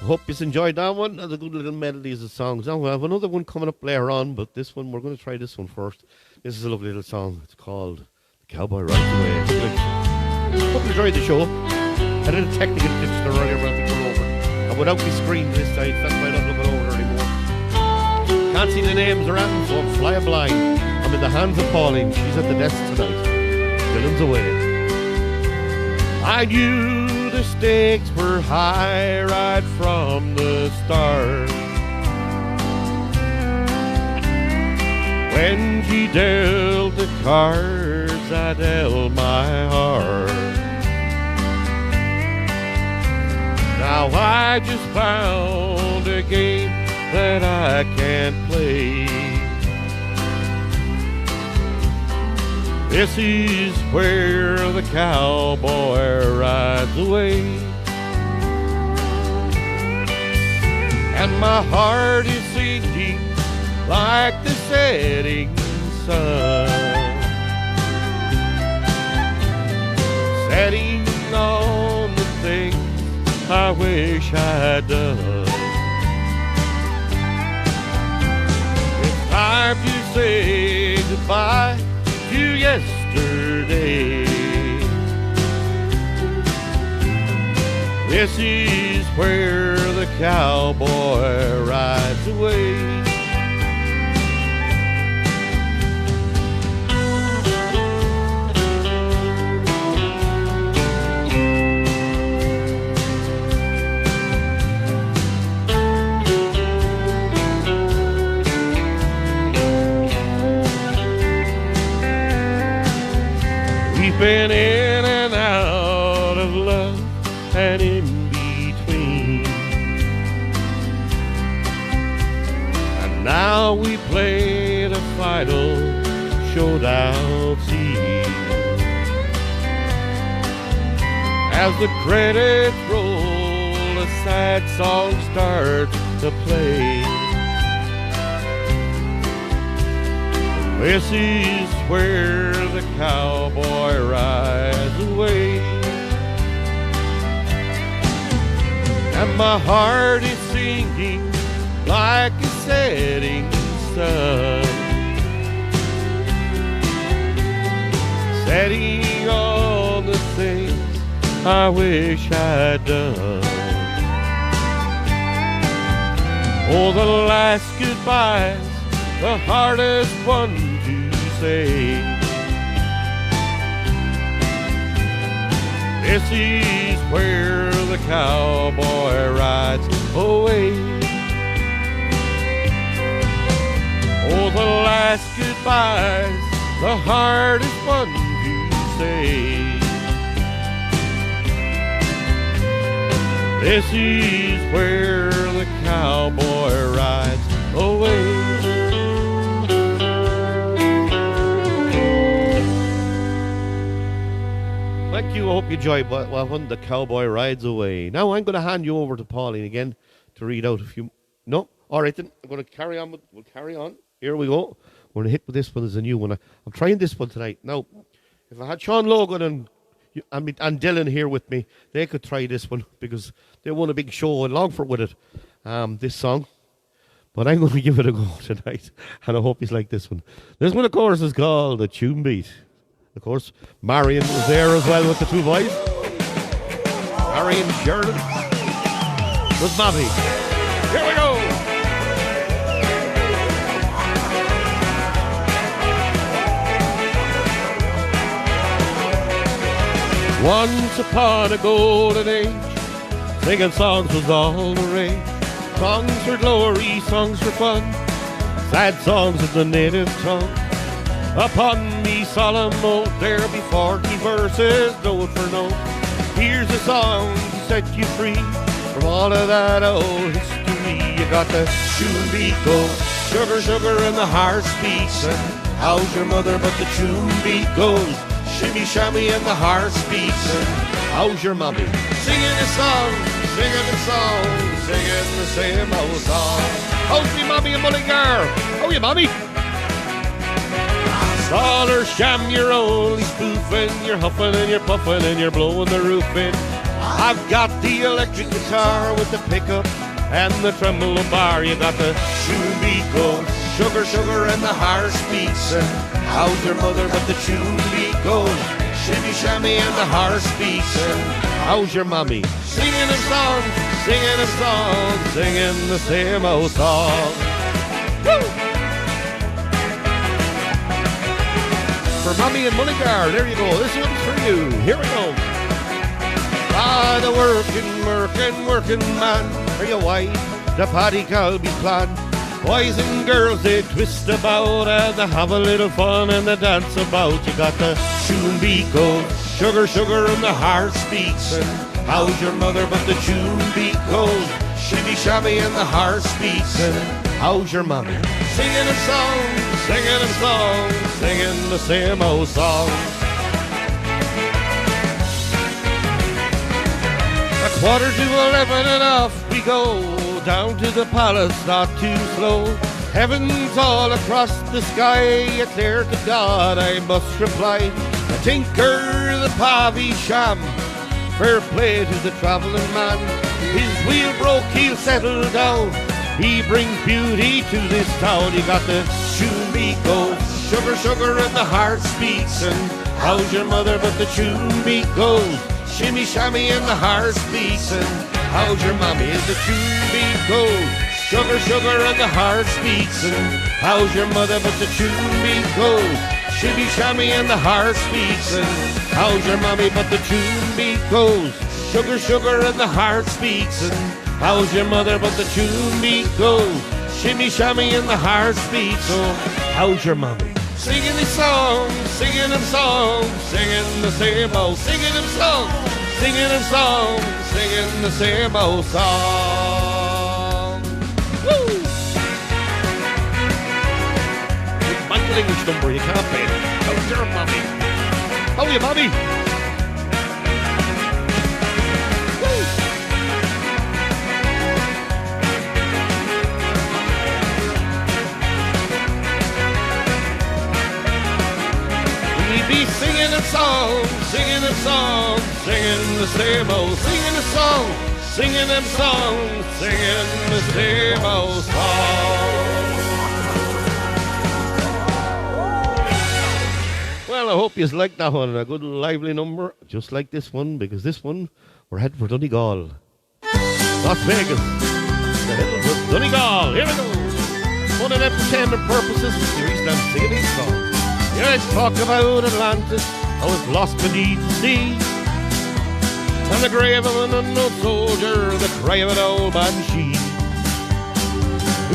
S3: Hope you enjoyed that one. That's a good little melodies of songs. Now, we'll have another one coming up later on, but this one, we're going to try this one first. This is a lovely little song. It's called The Cowboy Rides Away. Hope you enjoyed the show. I did a technical glitch there earlier, but I think we're over. And without me screen this side, that's why I'm not looking over anymore. Can't see the names around, so I'm flying blind. I'm in the hands of Pauline. She's at the desk tonight. Dylan's away. I knew the stakes were high right from the start. When she dealt the cards, I dealt my heart. Now I just found a game that I can't play. This is where the cowboy rides away. And my heart is sinking like the setting sun, setting on the things I wish I'd done. It's time to say goodbye to yesterday. This is where the cowboy rides away.
S1: We've been in and out of love and in between, and now we play the final showdown scene. As the credits roll, a sad song starts to play. This is where the cowboy rides away, and my heart is sinking like a setting sun, setting on the things I wish I'd done. Oh, the last goodbyes, the hardest one to say. This is where the cowboy rides away. Oh, the last goodbyes, the hardest one to say. This is where the cowboy rides away. Thank you. I hope you enjoyed when the cowboy rides away. Now I'm going to hand you over to Pauline again to read out a few. No, all right then. I'm going to carry on. We'll carry on. Here we go. We're going to hit with this one as a new one. I'm trying this one tonight. Now, if I had Sean Logan and Dylan here with me, they could try this one because they won a big show in Longford with it. This song. But I'm going to give it a go tonight, and I hope he's like this one. This one, of course, is called The Tune Beat. Of course, Marion was there as well with the two boys. Marion Sheridan with Bobby. Here we go. Once upon a golden age, singing songs was all the rage. Songs for glory, songs for fun, sad songs in the native tongue. Upon me solemn oath, there be 40 verses, note for note. Here's a song to set you free from all of that old history. You got the tune beat go, sugar, sugar, and the heart speaks. And how's your mother? But the tune beat goes, shimmy, shammy, and the heart speaks. And how's your mommy? Singing a song, singing a song, singing the same old song. How's me mommy and Mullingar? How are you, mommy? All or sham, you're only spoofing, you're huffing and you're puffing and you're blowing the roof in. I've got the electric guitar with the pickup and the tremolo bar. You got the tune beat goes, sugar, sugar, and the heart speaks. And how's your mother? But the tune beat goes, shimmy, shammy, and the heart speaks. And how's your mommy? Singing a song, singing a song, singing the same old song. Woo! For Mommy and Mullingar, there you go. This one's for you. Here we go. Ah, the working man, for your wife, the paddy calby clan. Boys and girls, they twist about and they have a little fun and they dance about. You got the tune beat goes, sugar, sugar, and the heart speaks. And how's your mother? But the tune beat goes, shimmy, shabby, and the heart speaks. And how's your mommy? Singing a song, singing a song, singing the same old song. A 11:15 and off we go, down to the palace, not too slow. Heaven's all across the sky, it's there to God I must reply. The tinker, the pavy sham, fair play to the travelling man. His wheel broke, he'll settle down, he brings beauty to this town. You got the tune beat goes, sugar, sugar, and the heart speaks. And how's your mother? But the tune beat goes, shimmy, shammy, and the heart speaks. And how's your mommy? The tune beat goes, sugar, sugar, and the heart speaks. And how's your mother? But the tune beat goes, shimmy, shammy, and the heart speaks. And how's your mommy? But the tune beat goes, sugar, sugar, and the heart speaks. And how's your mother? But the tune beat goes, shimmy, shammy, and the heart speaks. Oh, how's your mommy? Singing this song, singing them songs, singing the same old, singing them songs, singing them songs, singing the same old song. Woo! Michael English number, you can't play it. How's your mommy? How are you, mommy? Be singing a song, singing a song, singing the same old, singing a song, singing them songs, singing the same old song. Well, I hope you like that one, a good lively number, just like this one, because this one, we're heading for Donegal, Las Vegas, the hills of Donegal. Here we go. For the entertainment purposes, here he's done singing these songs. Yeah, let's talk about Atlantis, how it's lost beneath the sea. And the grave of an unknown soldier, the cry of an old banshee.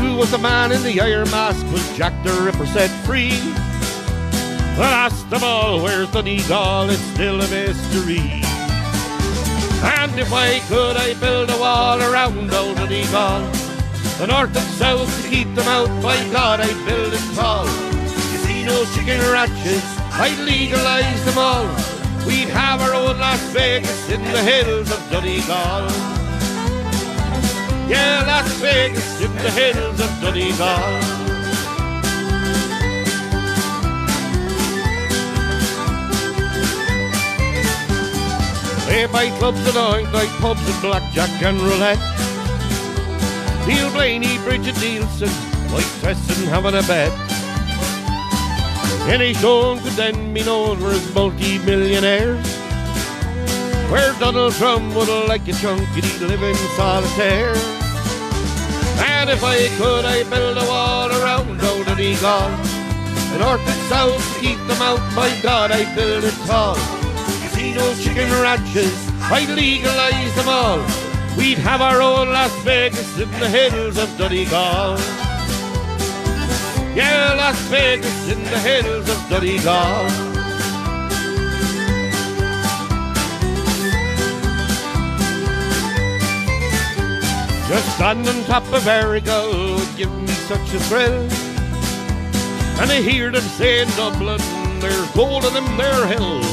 S1: Who was the man in the iron mask? Was Jack the Ripper set free? But last of all, where's Donegal? It's still a mystery. And if I could, I'd build a wall around old Donegal, the north and south to keep them out. By God, I'd build it tall. No chicken ranches, I'd legalize them all. We'd have our own Las Vegas in the hills of Donegal. Yeah, Las Vegas in the hills of Donegal. They buy clubs and oink night pubs and blackjack and roulette. Neil Blaney, Bridget Nielsen, Mike Tesson having a bet. Any show could then be known for his multi-millionaires, where Donald Trump would like a chunk and he'd live in solitaire. And if I could, I'd build a wall around old Donegal, the north and south to keep them out. My God, I'd build it tall. Casinos, chicken ranches, I'd legalize them all. We'd have our own Las Vegas in the hills of Donegal. Yeah, Las Vegas in the hills of Donegal. Just stand on top of Errigal would give me such a thrill. And I hear them say in Dublin, there's gold in them there hills.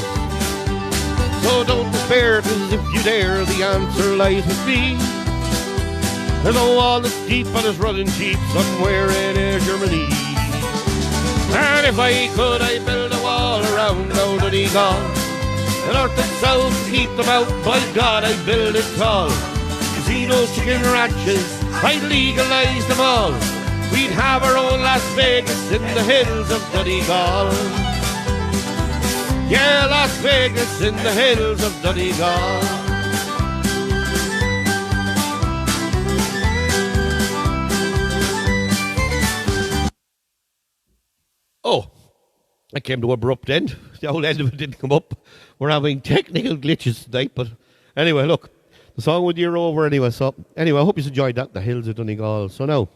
S1: So don't despair, 'cause if you dare, the answer lies with me. There's a wall that's deep and it's running cheap somewhere in Germany. And if I could, I'd build a wall around old Donegal, the north and south to keep them out. By God, I'd build it tall. Casinos, chicken ranches, I'd legalize them all. We'd have our own Las Vegas in the hills of Donegal. Yeah, Las Vegas in the hills of Donegal. Oh, I came to abrupt end. The whole end of it didn't come up. We're having technical glitches tonight, but anyway, look, the song would year over anyway. So anyway, I hope you enjoyed that, the hills of Donegal. So now,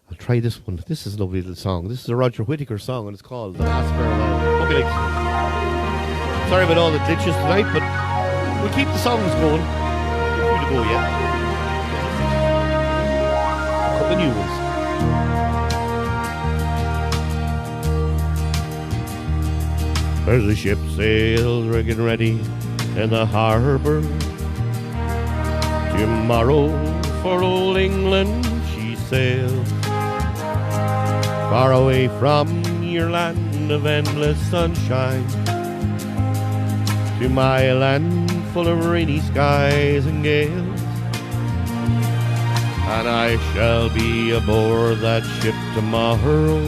S1: I'll try this one. This is a lovely little song. This is a Roger Whittaker song, and it's called The Last Farewell. Hope you like it. Sorry about all the glitches tonight, but we'll keep the songs going. We're free to go yet. A couple of new ones. As the ship sails rigging ready in the harbour, tomorrow for old England she sails, far away from your land of endless sunshine, to my land full of rainy skies and gales. And I shall be aboard that ship tomorrow,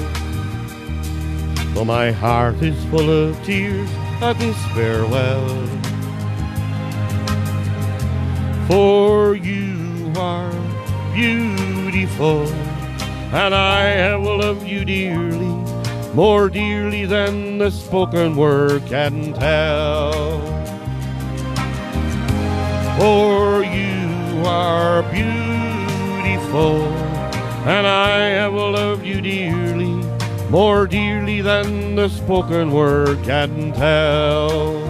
S1: though my heart is full of tears at this farewell. For you are beautiful, and I have loved you dearly, more dearly than the spoken word can tell. For you are beautiful, and I have loved you dearly, more dearly than the spoken word can tell.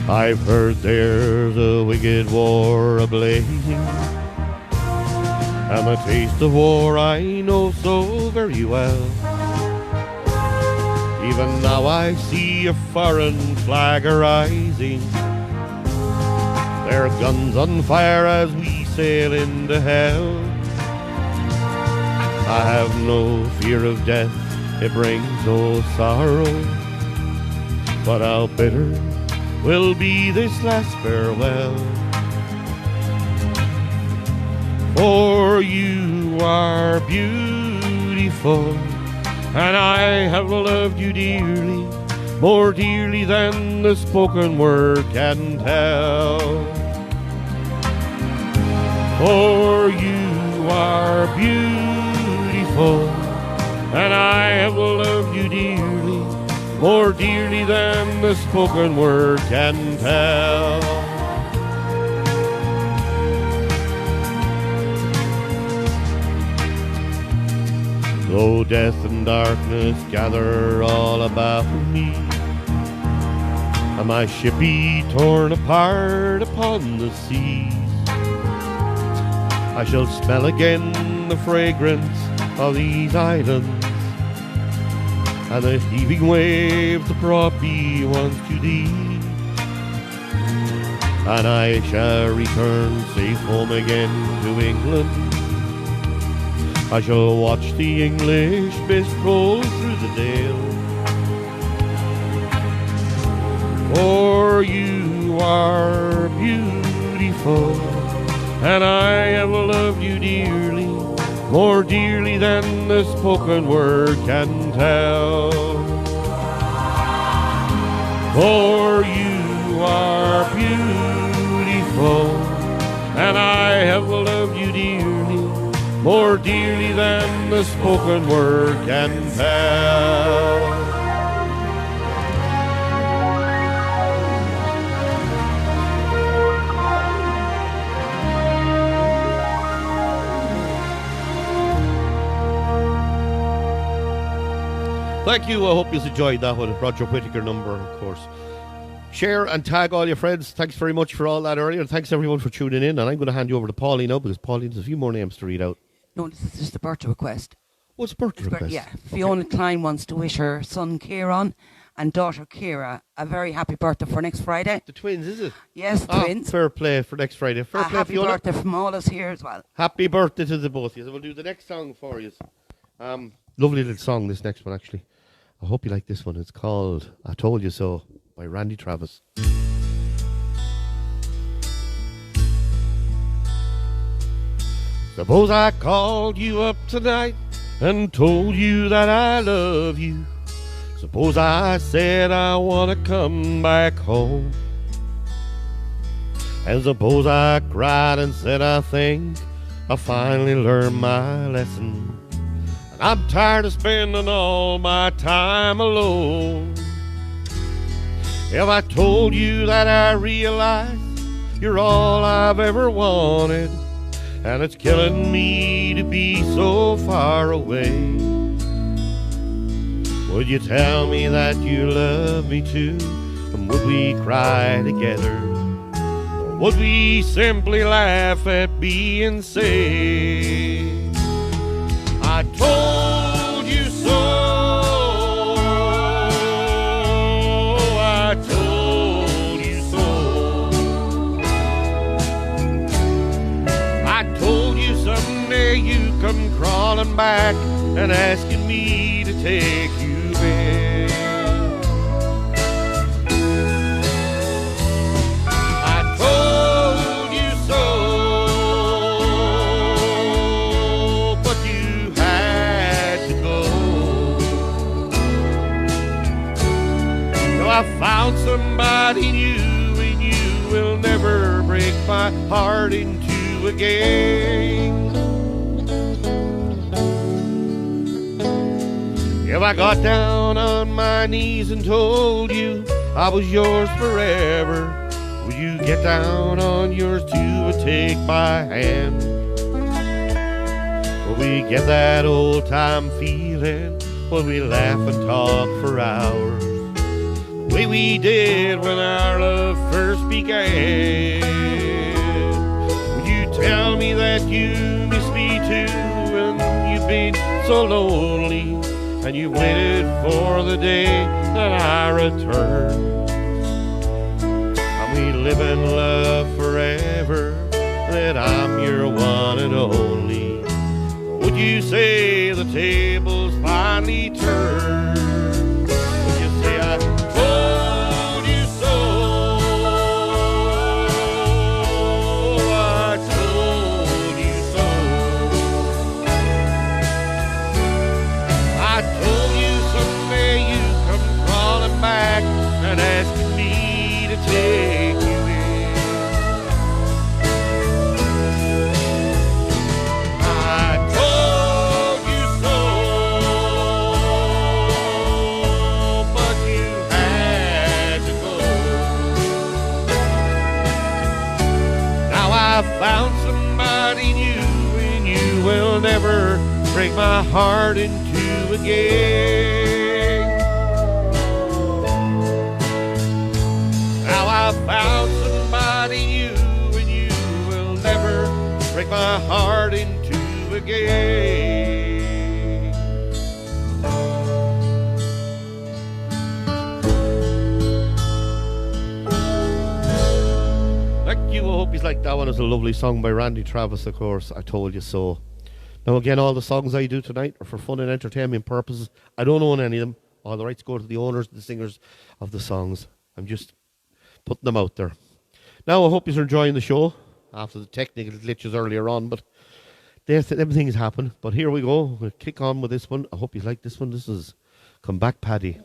S1: I've heard there's a wicked war a-blazing, and the taste of war I know so very well. Even now I see a foreign flag arising, their guns on fire as we sail into hell. I have no fear of death, it brings no sorrow, but how bitter will be this last farewell. For you are beautiful, and I have loved you dearly, more dearly than the spoken word can tell. For you are beautiful, and I have loved you dearly, more dearly than the spoken word can tell. Though death and darkness gather all about me, and my ship be torn apart upon the seas, I shall smell again the fragrance of these islands, and the heaving waves that brought me once to thee. And I shall return safe home again to England. I shall watch the English mist roll through the dale. For you are beautiful, and I have loved you dearly, more dearly than the spoken word can tell. For you are beautiful, and I have loved you dearly, more dearly than the spoken word can tell.
S3: Thank you. I hope you enjoyed that one. Roger Whittaker number, of course. Share and tag all your friends. Thanks very much for all that earlier. And thanks everyone for tuning in. And I'm going to hand you over to Pauline now, because Pauline has a few more names to read out.
S2: No, this is just a birthday request.
S3: What's a birthday request?
S2: Yeah, Fiona Klein wants to wish her son Kieran and daughter Kira a very happy birthday for next Friday.
S3: The twins, is it?
S2: Yes, twins.
S3: Fair play for next Friday. Fair play,
S2: happy
S3: Fiona.
S2: birthday from all us here as well.
S3: Happy birthday to the both of you. So we'll do the next song for you. Lovely little song, this next one, actually. I hope you like this one. It's called I Told You So by Randy Travis. Suppose I called you up tonight and told you that I love you. Suppose I said I want to come back home. And suppose I cried and said I think I finally learned my lesson. And I'm tired of spending all my time alone. If I told you that I realize you're all I've ever wanted, and it's killing me to be so far away, would you tell me that you love me too? And would we cry together? Or would we simply laugh at being safe? I told you so. I told you so. I told you someday you come crawling back and asking me to take you back. I told you so, but you had to go. So I found somebody new, and you will never break my heart in two again. If I got down on my knees and told you I was yours forever, would you get down on yours too and take my hand. Will we get that old time feeling when we laugh and talk for hours, the way we did when our love first began? Will you tell me that you miss me too, and you've been so lonely, and you waited for the day that I return? We live in love forever, that I'm your one and only. Would you say the tables finally turned? Would you say I told you so? I told you so. I told you someday you'd come crawling back and asking me to take you in. I told you so, but you had to go. Now I've found somebody new, and you will never break my heart in two again. I found somebody new, and you will never break my heart in two again. Thank you. I hope you like that one. It's a lovely song by Randy Travis, of course. I told you so. Now again, all the songs I do tonight are for fun and entertainment purposes. I don't own any of them. All the rights go to the owners, the singers of the songs. I'm just putting them out there. Now I hope you're enjoying the show after the technical glitches earlier on, but everything's happened. But here we go. We'll kick on with this one. I hope you like this one. This is Come Back Paddy.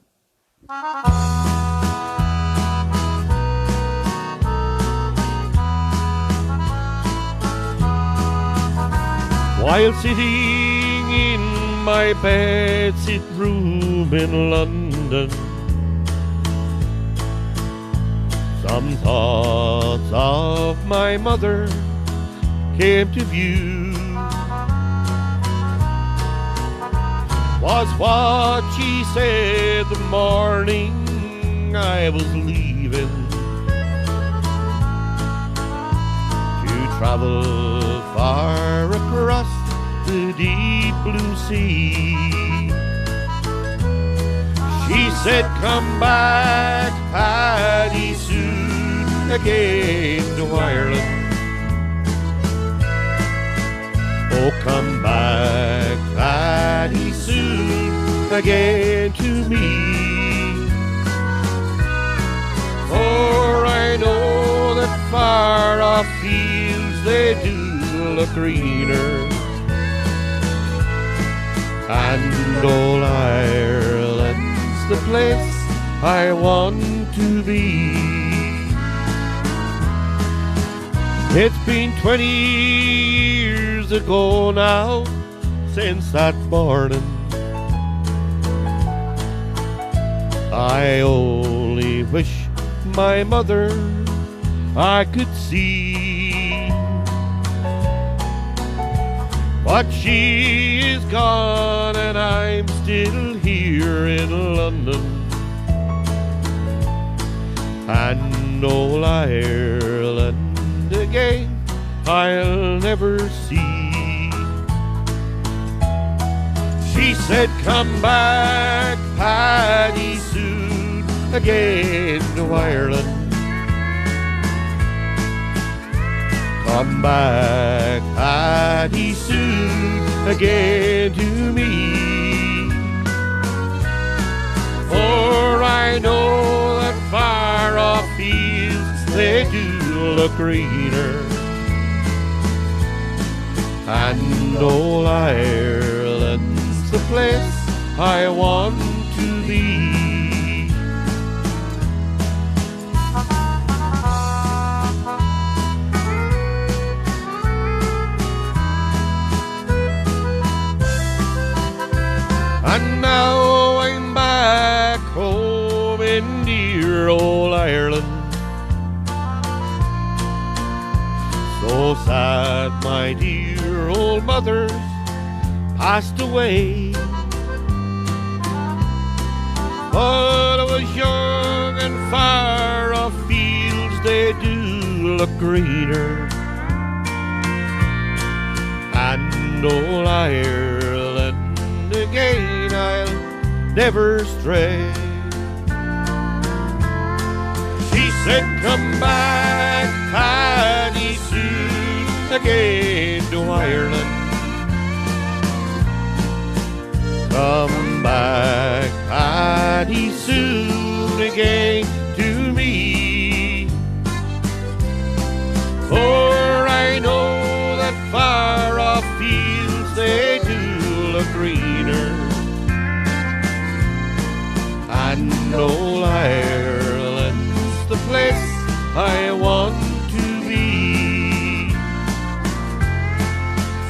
S3: While sitting in my bedsit room in London, some thoughts of my mother came to view. Was what she said the morning I was leaving to travel far across the deep blue sea. She said, come back, Paddy, soon again to Ireland. Oh, come back, Paddy, soon again to me. For I know that far off fields they do look greener, and old Ireland's the place I want to be. It's been 20 years ago now since that morning. I only wish my mother I could see, but she is gone and I'm still here in London, and old Ireland again I'll never see. She said, come back, Paddy, soon again to Ireland. Come back, Paddy, soon again to me. For I know that far off fields they do look greener, and old Ireland's the place I want to be. And now I'm back home in dear old Ireland, so so sad, my dear old mother's passed away. But I was young and far off fields, they do look greener. And old Ireland again I'll never stray. She said, come back, Paddy, soon again to Ireland. Come back, Paddy, soon again to me. For I know that far off fields they do look greener. And old Ireland's the place I want to be.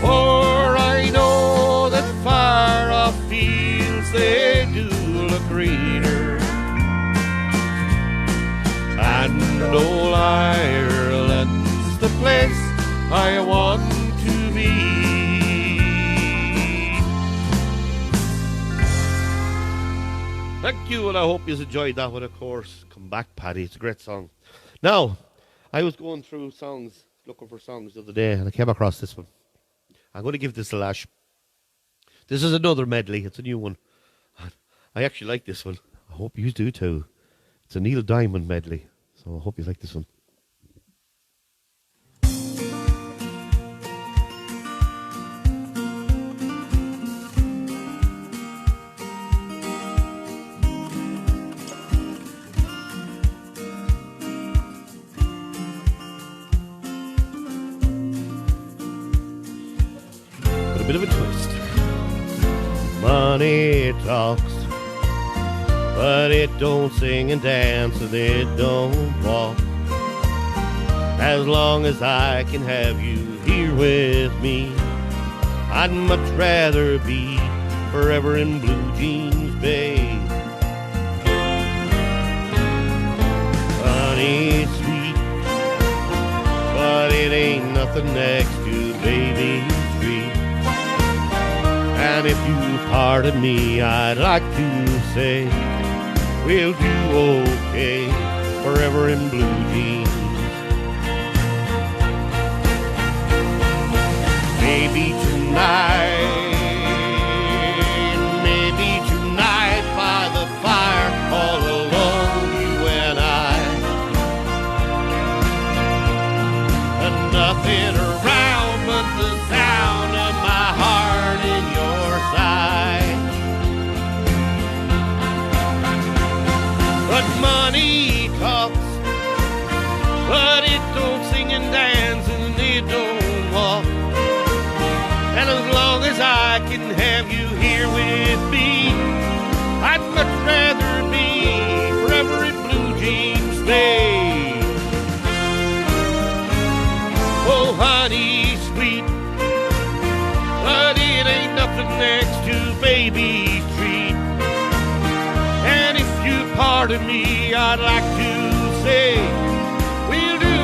S3: For I know that far off fields they do look greener. And old Ireland's the place I want to be. Thank you, and I hope you enjoyed that one, of course. Come back, Paddy. It's a great song. Now, I was going through songs, looking for songs the other day, and I came across this one. I'm going to give this a lash. This is another medley. It's a new one. I actually like this one. I hope you do too. It's a Neil Diamond medley, so I hope you like this one. With a bit of a twist. Money talks, but it don't sing and dance, and it don't walk. As long as I can have you here with me, I'd much rather be forever in Blue Jeans Bay. Honey's sweet, but it ain't nothing next to Baby Street. And if you pardon me, I'd like to say we'll do okay forever in blue jeans. Maybe tonight by the fire, all alone, you and I, and nothing around but the sound of my heart in your side. But money talks, but it don't sing and dance, and it don't walk. And as long as I can have you here with me, I'd much rather be forever in Blue Jeans Bay. Oh, honey, sweet, but it ain't nothing next to Baby Street. And if you pardon me, I'd like to say we'll do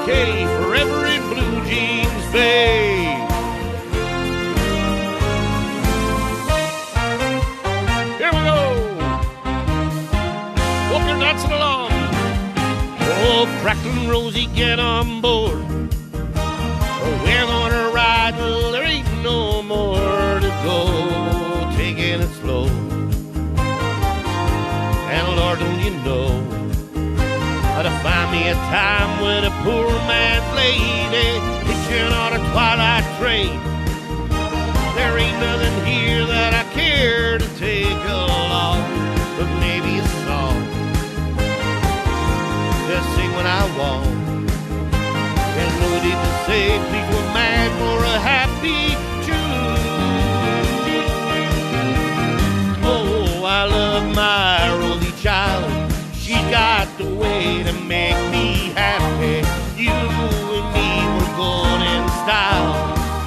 S3: okay forever in Blue Jeans Bay. Here we go. Hope you're dancing along. Oh, Crackling Rosie, get on board. Oh, we're gonna ride till there ain't no more to go. Taking it slow. And Lord, don't you know how to find me a time when a poor man's lady hitching on a twilight train. There ain't nothing here that I care to take along, but maybe a song to sing when I want. There's no need to say please we're mad for a happy tune. Oh, I love my Rosie child. She's got the way to make me happy. You and me were born in style.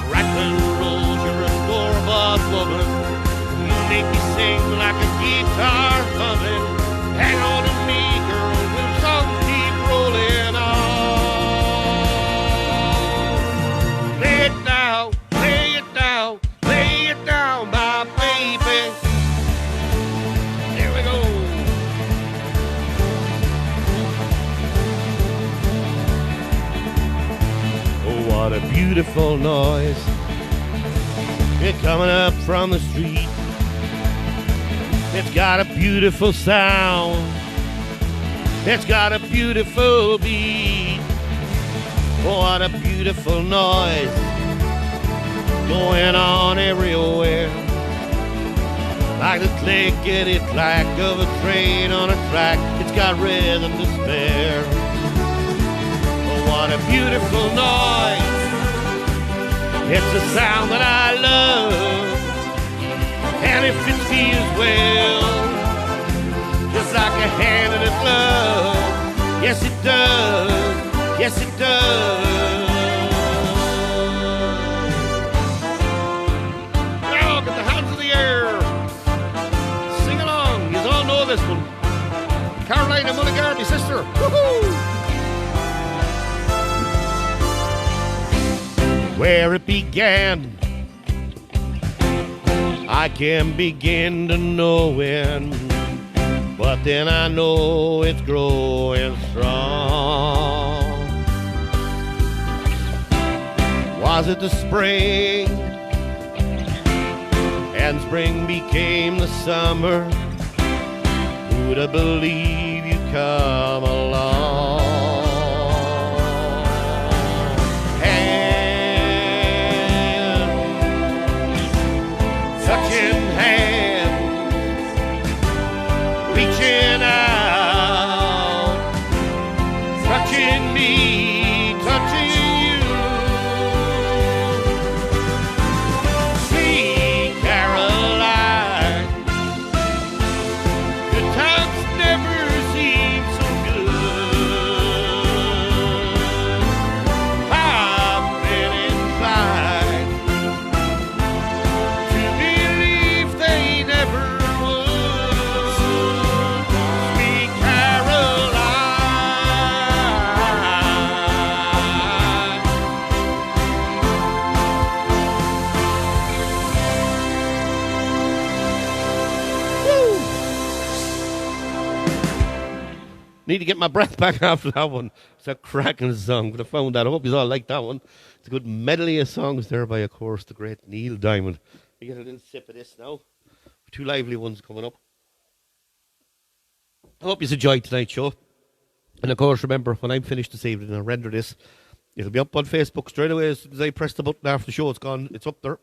S3: Crackling Rose, you're a store-bought woman. You make me sing like a guitar humming. Hang on to me, girl, the songs keep rolling on. beautiful noise. It's coming up from the street. It's got a beautiful sound. It's got a beautiful beat. Oh, what a beautiful noise going on everywhere. Like the clickety-clack of a train on a track. It's got rhythm to spare. Oh, what a beautiful noise. It's a sound that I love. And if it feels well, just like a hand in a glove. Yes, it does. Yes, it does. Now, get the hands in the air. Sing along. You all know this one. Caroline and Mulligar, my sister. Woohoo! Where it began, I can begin to know it, but then I know it's growing strong. Was it the spring, and spring became the summer? Who'd have believed you'd come along? Touching hands, reaching out, touching me, touching you. Sweet Caroline, good times never seem so good. I've been inclined to believe they never would. Sweet Caroline. Woo! Need to get my breath back after that one. It's a cracking song, but I found that. I hope you all like that one. It's a good medley of songs there by, of course, the great Neil Diamond. We get a little sip of this now. Two lively ones coming up. I hope you enjoyed tonight's show. And of course, remember, when I'm finished this evening and I render this, it'll be up on Facebook straight away as soon as I press the button after the show. It's gone. It's up there.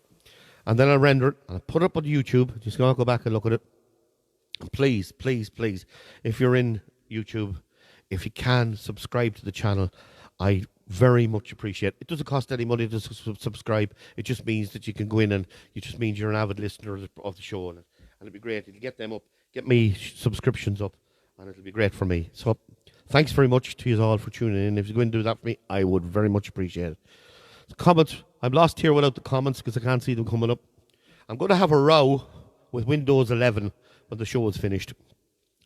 S3: And then I'll render it and I'll put it up on YouTube. Just gonna go back and look at it. And please, please, please, if you're in YouTube, if you can subscribe to the channel, I very much appreciate it. It doesn't cost any money to subscribe. It just means that you can go in and it just means you're an avid listener of the show, and it'll be great. It'll get them up, get me subscriptions up, and it'll be great for me. So thanks very much to you all for tuning in. If you go and do that for me, I would very much appreciate it. The comments, I'm lost here without the comments because I can't see them coming up. I'm going to have a row with Windows 11 when the show is finished.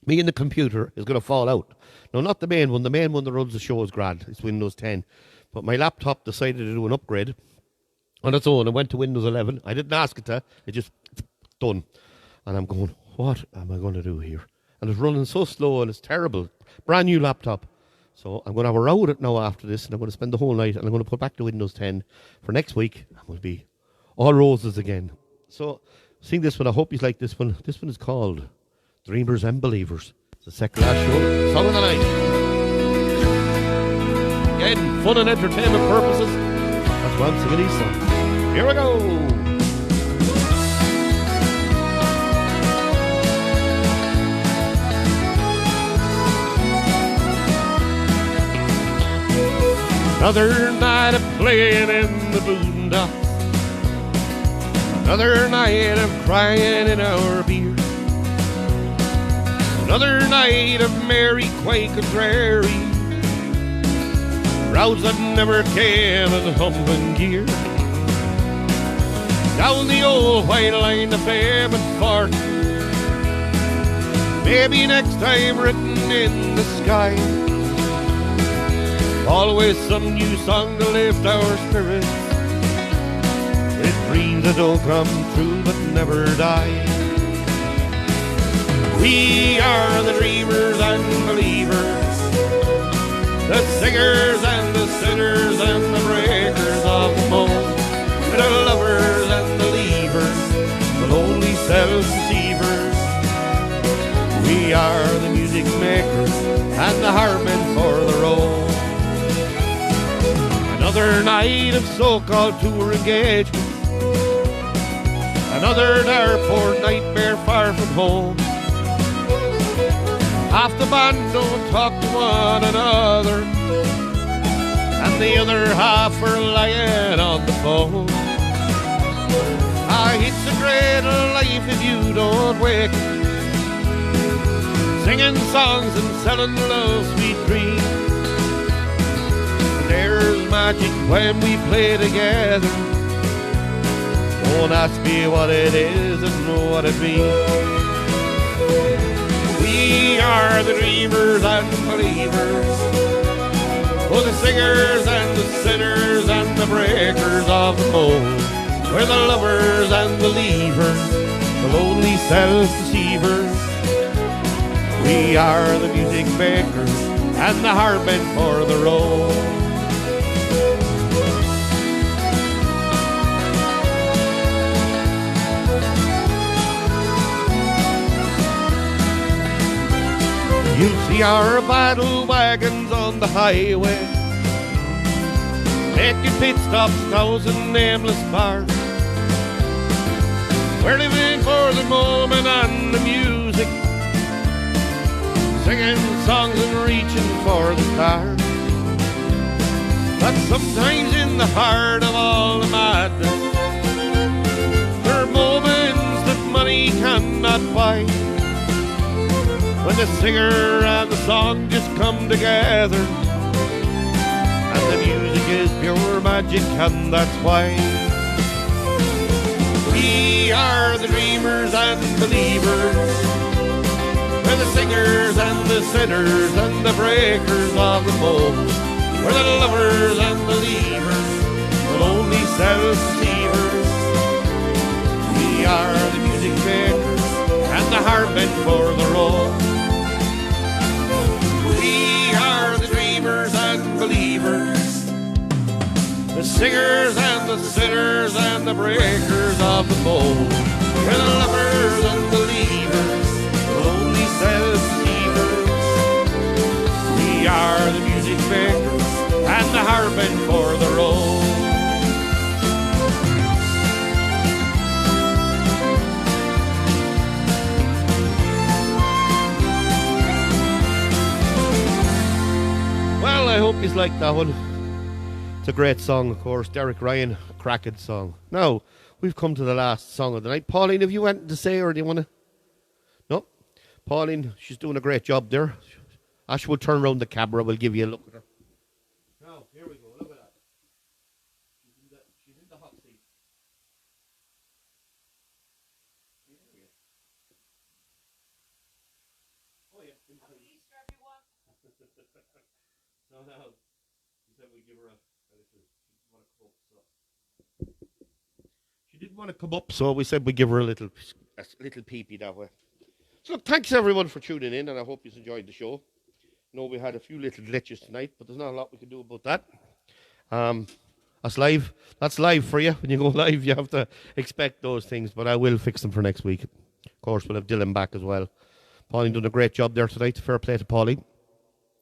S3: Me and the computer is going to fall out. No, not the main one. The main one that runs the show is grand. It's Windows 10. But my laptop decided to do an upgrade on its own. I went to Windows 11. I didn't ask it to. It just done. And I'm going, what am I going to do here? And it's running so slow and it's terrible. Brand new laptop. So I'm going to have a row with it now after this. And I'm going to spend the whole night. And I'm going to put back to Windows 10 for next week. And we'll be all roses again. So sing this one. I hope you like this one. This one is called Dreamers and Believers. It's the second last show. Song of the night. Again, fun and entertainment purposes. That's why I'm singing these songs. Here we go. Another night of playing in the boondocks. Another night of crying in our beer. Another night of merry Quaker Prairie. Crowds that never came in humping gear. Down the old white line of fame and fortune. Maybe next time written in the sky. Always some new song to lift our spirits. With dreams that don't come true but never die. We are the dreamers and believers, the singers and the sinners and the breakers of the moon. self-deceivers. We are the music makers and the hardmen for the road. Another night of so-called tour engagement, another airport nightmare far from home. Half the band don't talk to one another, and the other half are lying on the phone. Ah, it's a great life if you don't wake up, singing songs and selling love's sweet dreams. There's magic when we play together. Don't ask me what it is and what it means. We are the dreamers and believers, oh, the singers and the sinners and the breakers of the mold. We're the lovers and the leavers, the lonely self-deceivers. We are the music makers and the hardmen for the road. You'll see our battle wagons on the highway, making pit stops, 1,000 nameless bars. We're living for the moment and the music, singing songs and reaching for the stars. But sometimes in the heart of all the madness, there are moments that money cannot buy, when the singer and the song just come together, and the music is pure magic, and that's why we are the dreamers and believers. We're the singers and the sinners and the breakers of the mold. We're the lovers and the leavers, the lonely self-deceivers. We are the music makers and the hardmen for the road. And believers, the singers and the sinners and the breakers of the mold. We're the lovers and believers, the lonely self-deceivers. We are the music makers and the hardmen for the road. I hope you like that one. It's a great song, of course. Derek Ryan, cracking song. Now, we've come to the last song of the night. Pauline, have you anything to say, or do you want to? No? Pauline, she's doing a great job there. Ash will turn around the camera. We'll give you a look at her. Now, here we go. Look at that. She's in the hot seat. Oh, yeah. Happy Easter, everyone. No, she said we'd give her a little, she didn't want to come up, so we said we'd give her a little peepee that way. So look, thanks everyone for tuning in, and I hope you enjoyed the show. I know we had a few little glitches tonight, but there's not a lot we can do about that. That's live. That's live for you. When you go live, you have to expect those things, but I will fix them for next week. Of course, we'll have Dylan back as well. Pauline done a great job there tonight. Fair play to Pauline.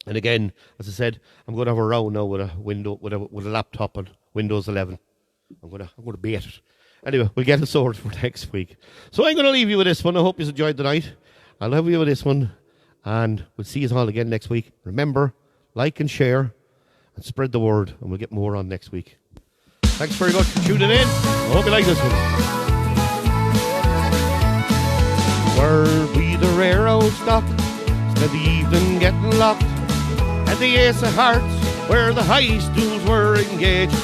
S3: And again, as I said, I'm going to have a row now with a window, with a laptop on Windows 11. I'm going to beat it. Anyway, we'll get it sorted for next week. So I'm going to leave you with this one. I hope you enjoyed the night. I'll leave you with this one, and we'll see you all again next week. Remember, like and share, and spread the word, and we'll get more on next week. Thanks very much for tuning in. I hope you like this one. Were we the rare old stock, spent the evening getting locked at the Ace of Hearts, where the high stools were engaged.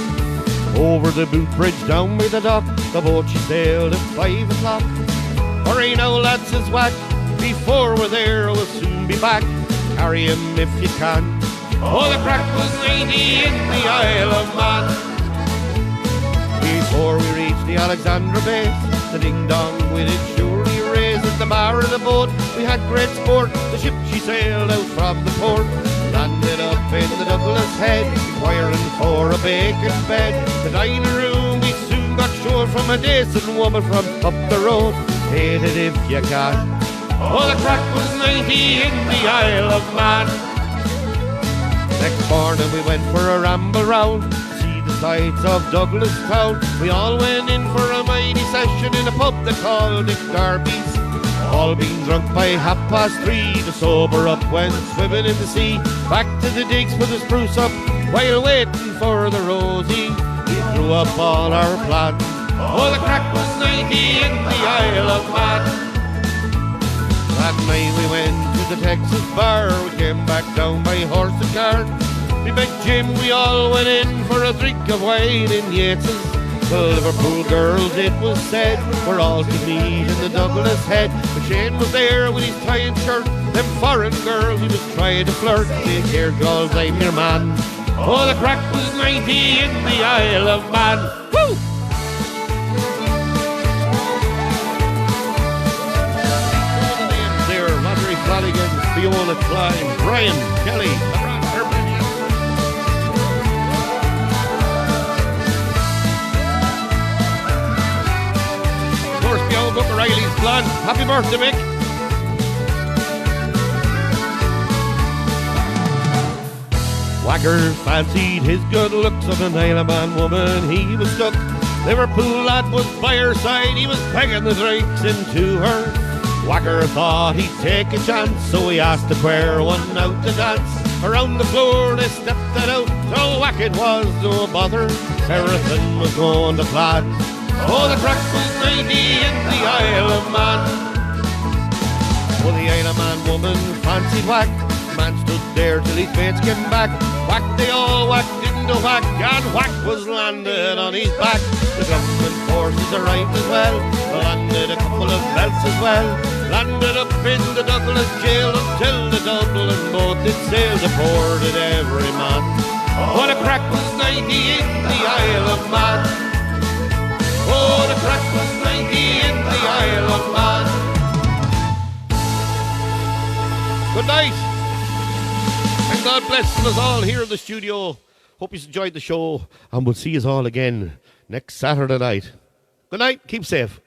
S3: Over the boot bridge down by the dock, the boat she sailed at 5 o'clock. Hurry now, lads, says Wack, before we're there, we'll soon be back. Carry him if you can. Oh, the crack was 90 in the Isle of Man. Before we reached the Alexandra base, the ding-dong with it surely raised. At the bar of the boat, we had great sport. The ship, she sailed out from the port, landed up in the Douglas Head, inquiring for a bacon bed. The dining room, we soon got showed from a decent woman from up the road.
S1: hate it if you can. Oh, the crack was 90 in the Isle of Man. Next morning we went for a ramble round, see the sights of Douglas town. We all went in for a mighty session in a pub they called Dick Darby's. All being drunk by 3:30 to sober up when swimming in the sea. Back to the digs for the spruce up while waiting for the Rosie. We drew up all our plans. Oh, the crack was 90 in the Isle of Man. That night we went to the Texas bar. We came back down by horse and cart. We met Jim, we all went in for a drink of wine in Yates's. The Liverpool girls, it was said, were all to meet in the Douglas Head. But Shane was there with his tie and shirt. Them foreign girls he was trying to flirt. Take care, girls, I'm your man. Oh, the crack was 90 in the Isle of Man. Woo! Flanagan, Fiona Klein, Brian Kelly, of course, beyond Book O'Reilly's plan. Happy birthday, Mick. Whacker fancied his good looks of an Isle of Man woman. He was stuck. Liverpool lad was by her side. He was pegging the drinks into her. Whacker thought he'd take a chance, so he asked the queer one out to dance. Around the floor they stepped it out, so whack it was no bother. Everything was going to plan. Oh, the crack was 90 in the Isle of Man. Oh, the Isle of Man woman fancied whack. Man stood there till his mates came back. Whack they all whacked into whack, and whack was landed on his back. The government forces arrived as well, landed a couple of belts as well. Landed up in the Douglas jail until the Dublin boat did sail, deported every man. Oh, the crack was 90 in the Isle of Man. Oh, the crack was 90 in the Isle of Man. Good night. And God bless us all here in the studio. Hope you enjoyed the show, and we'll see you all again next Saturday night. Good night. Keep safe.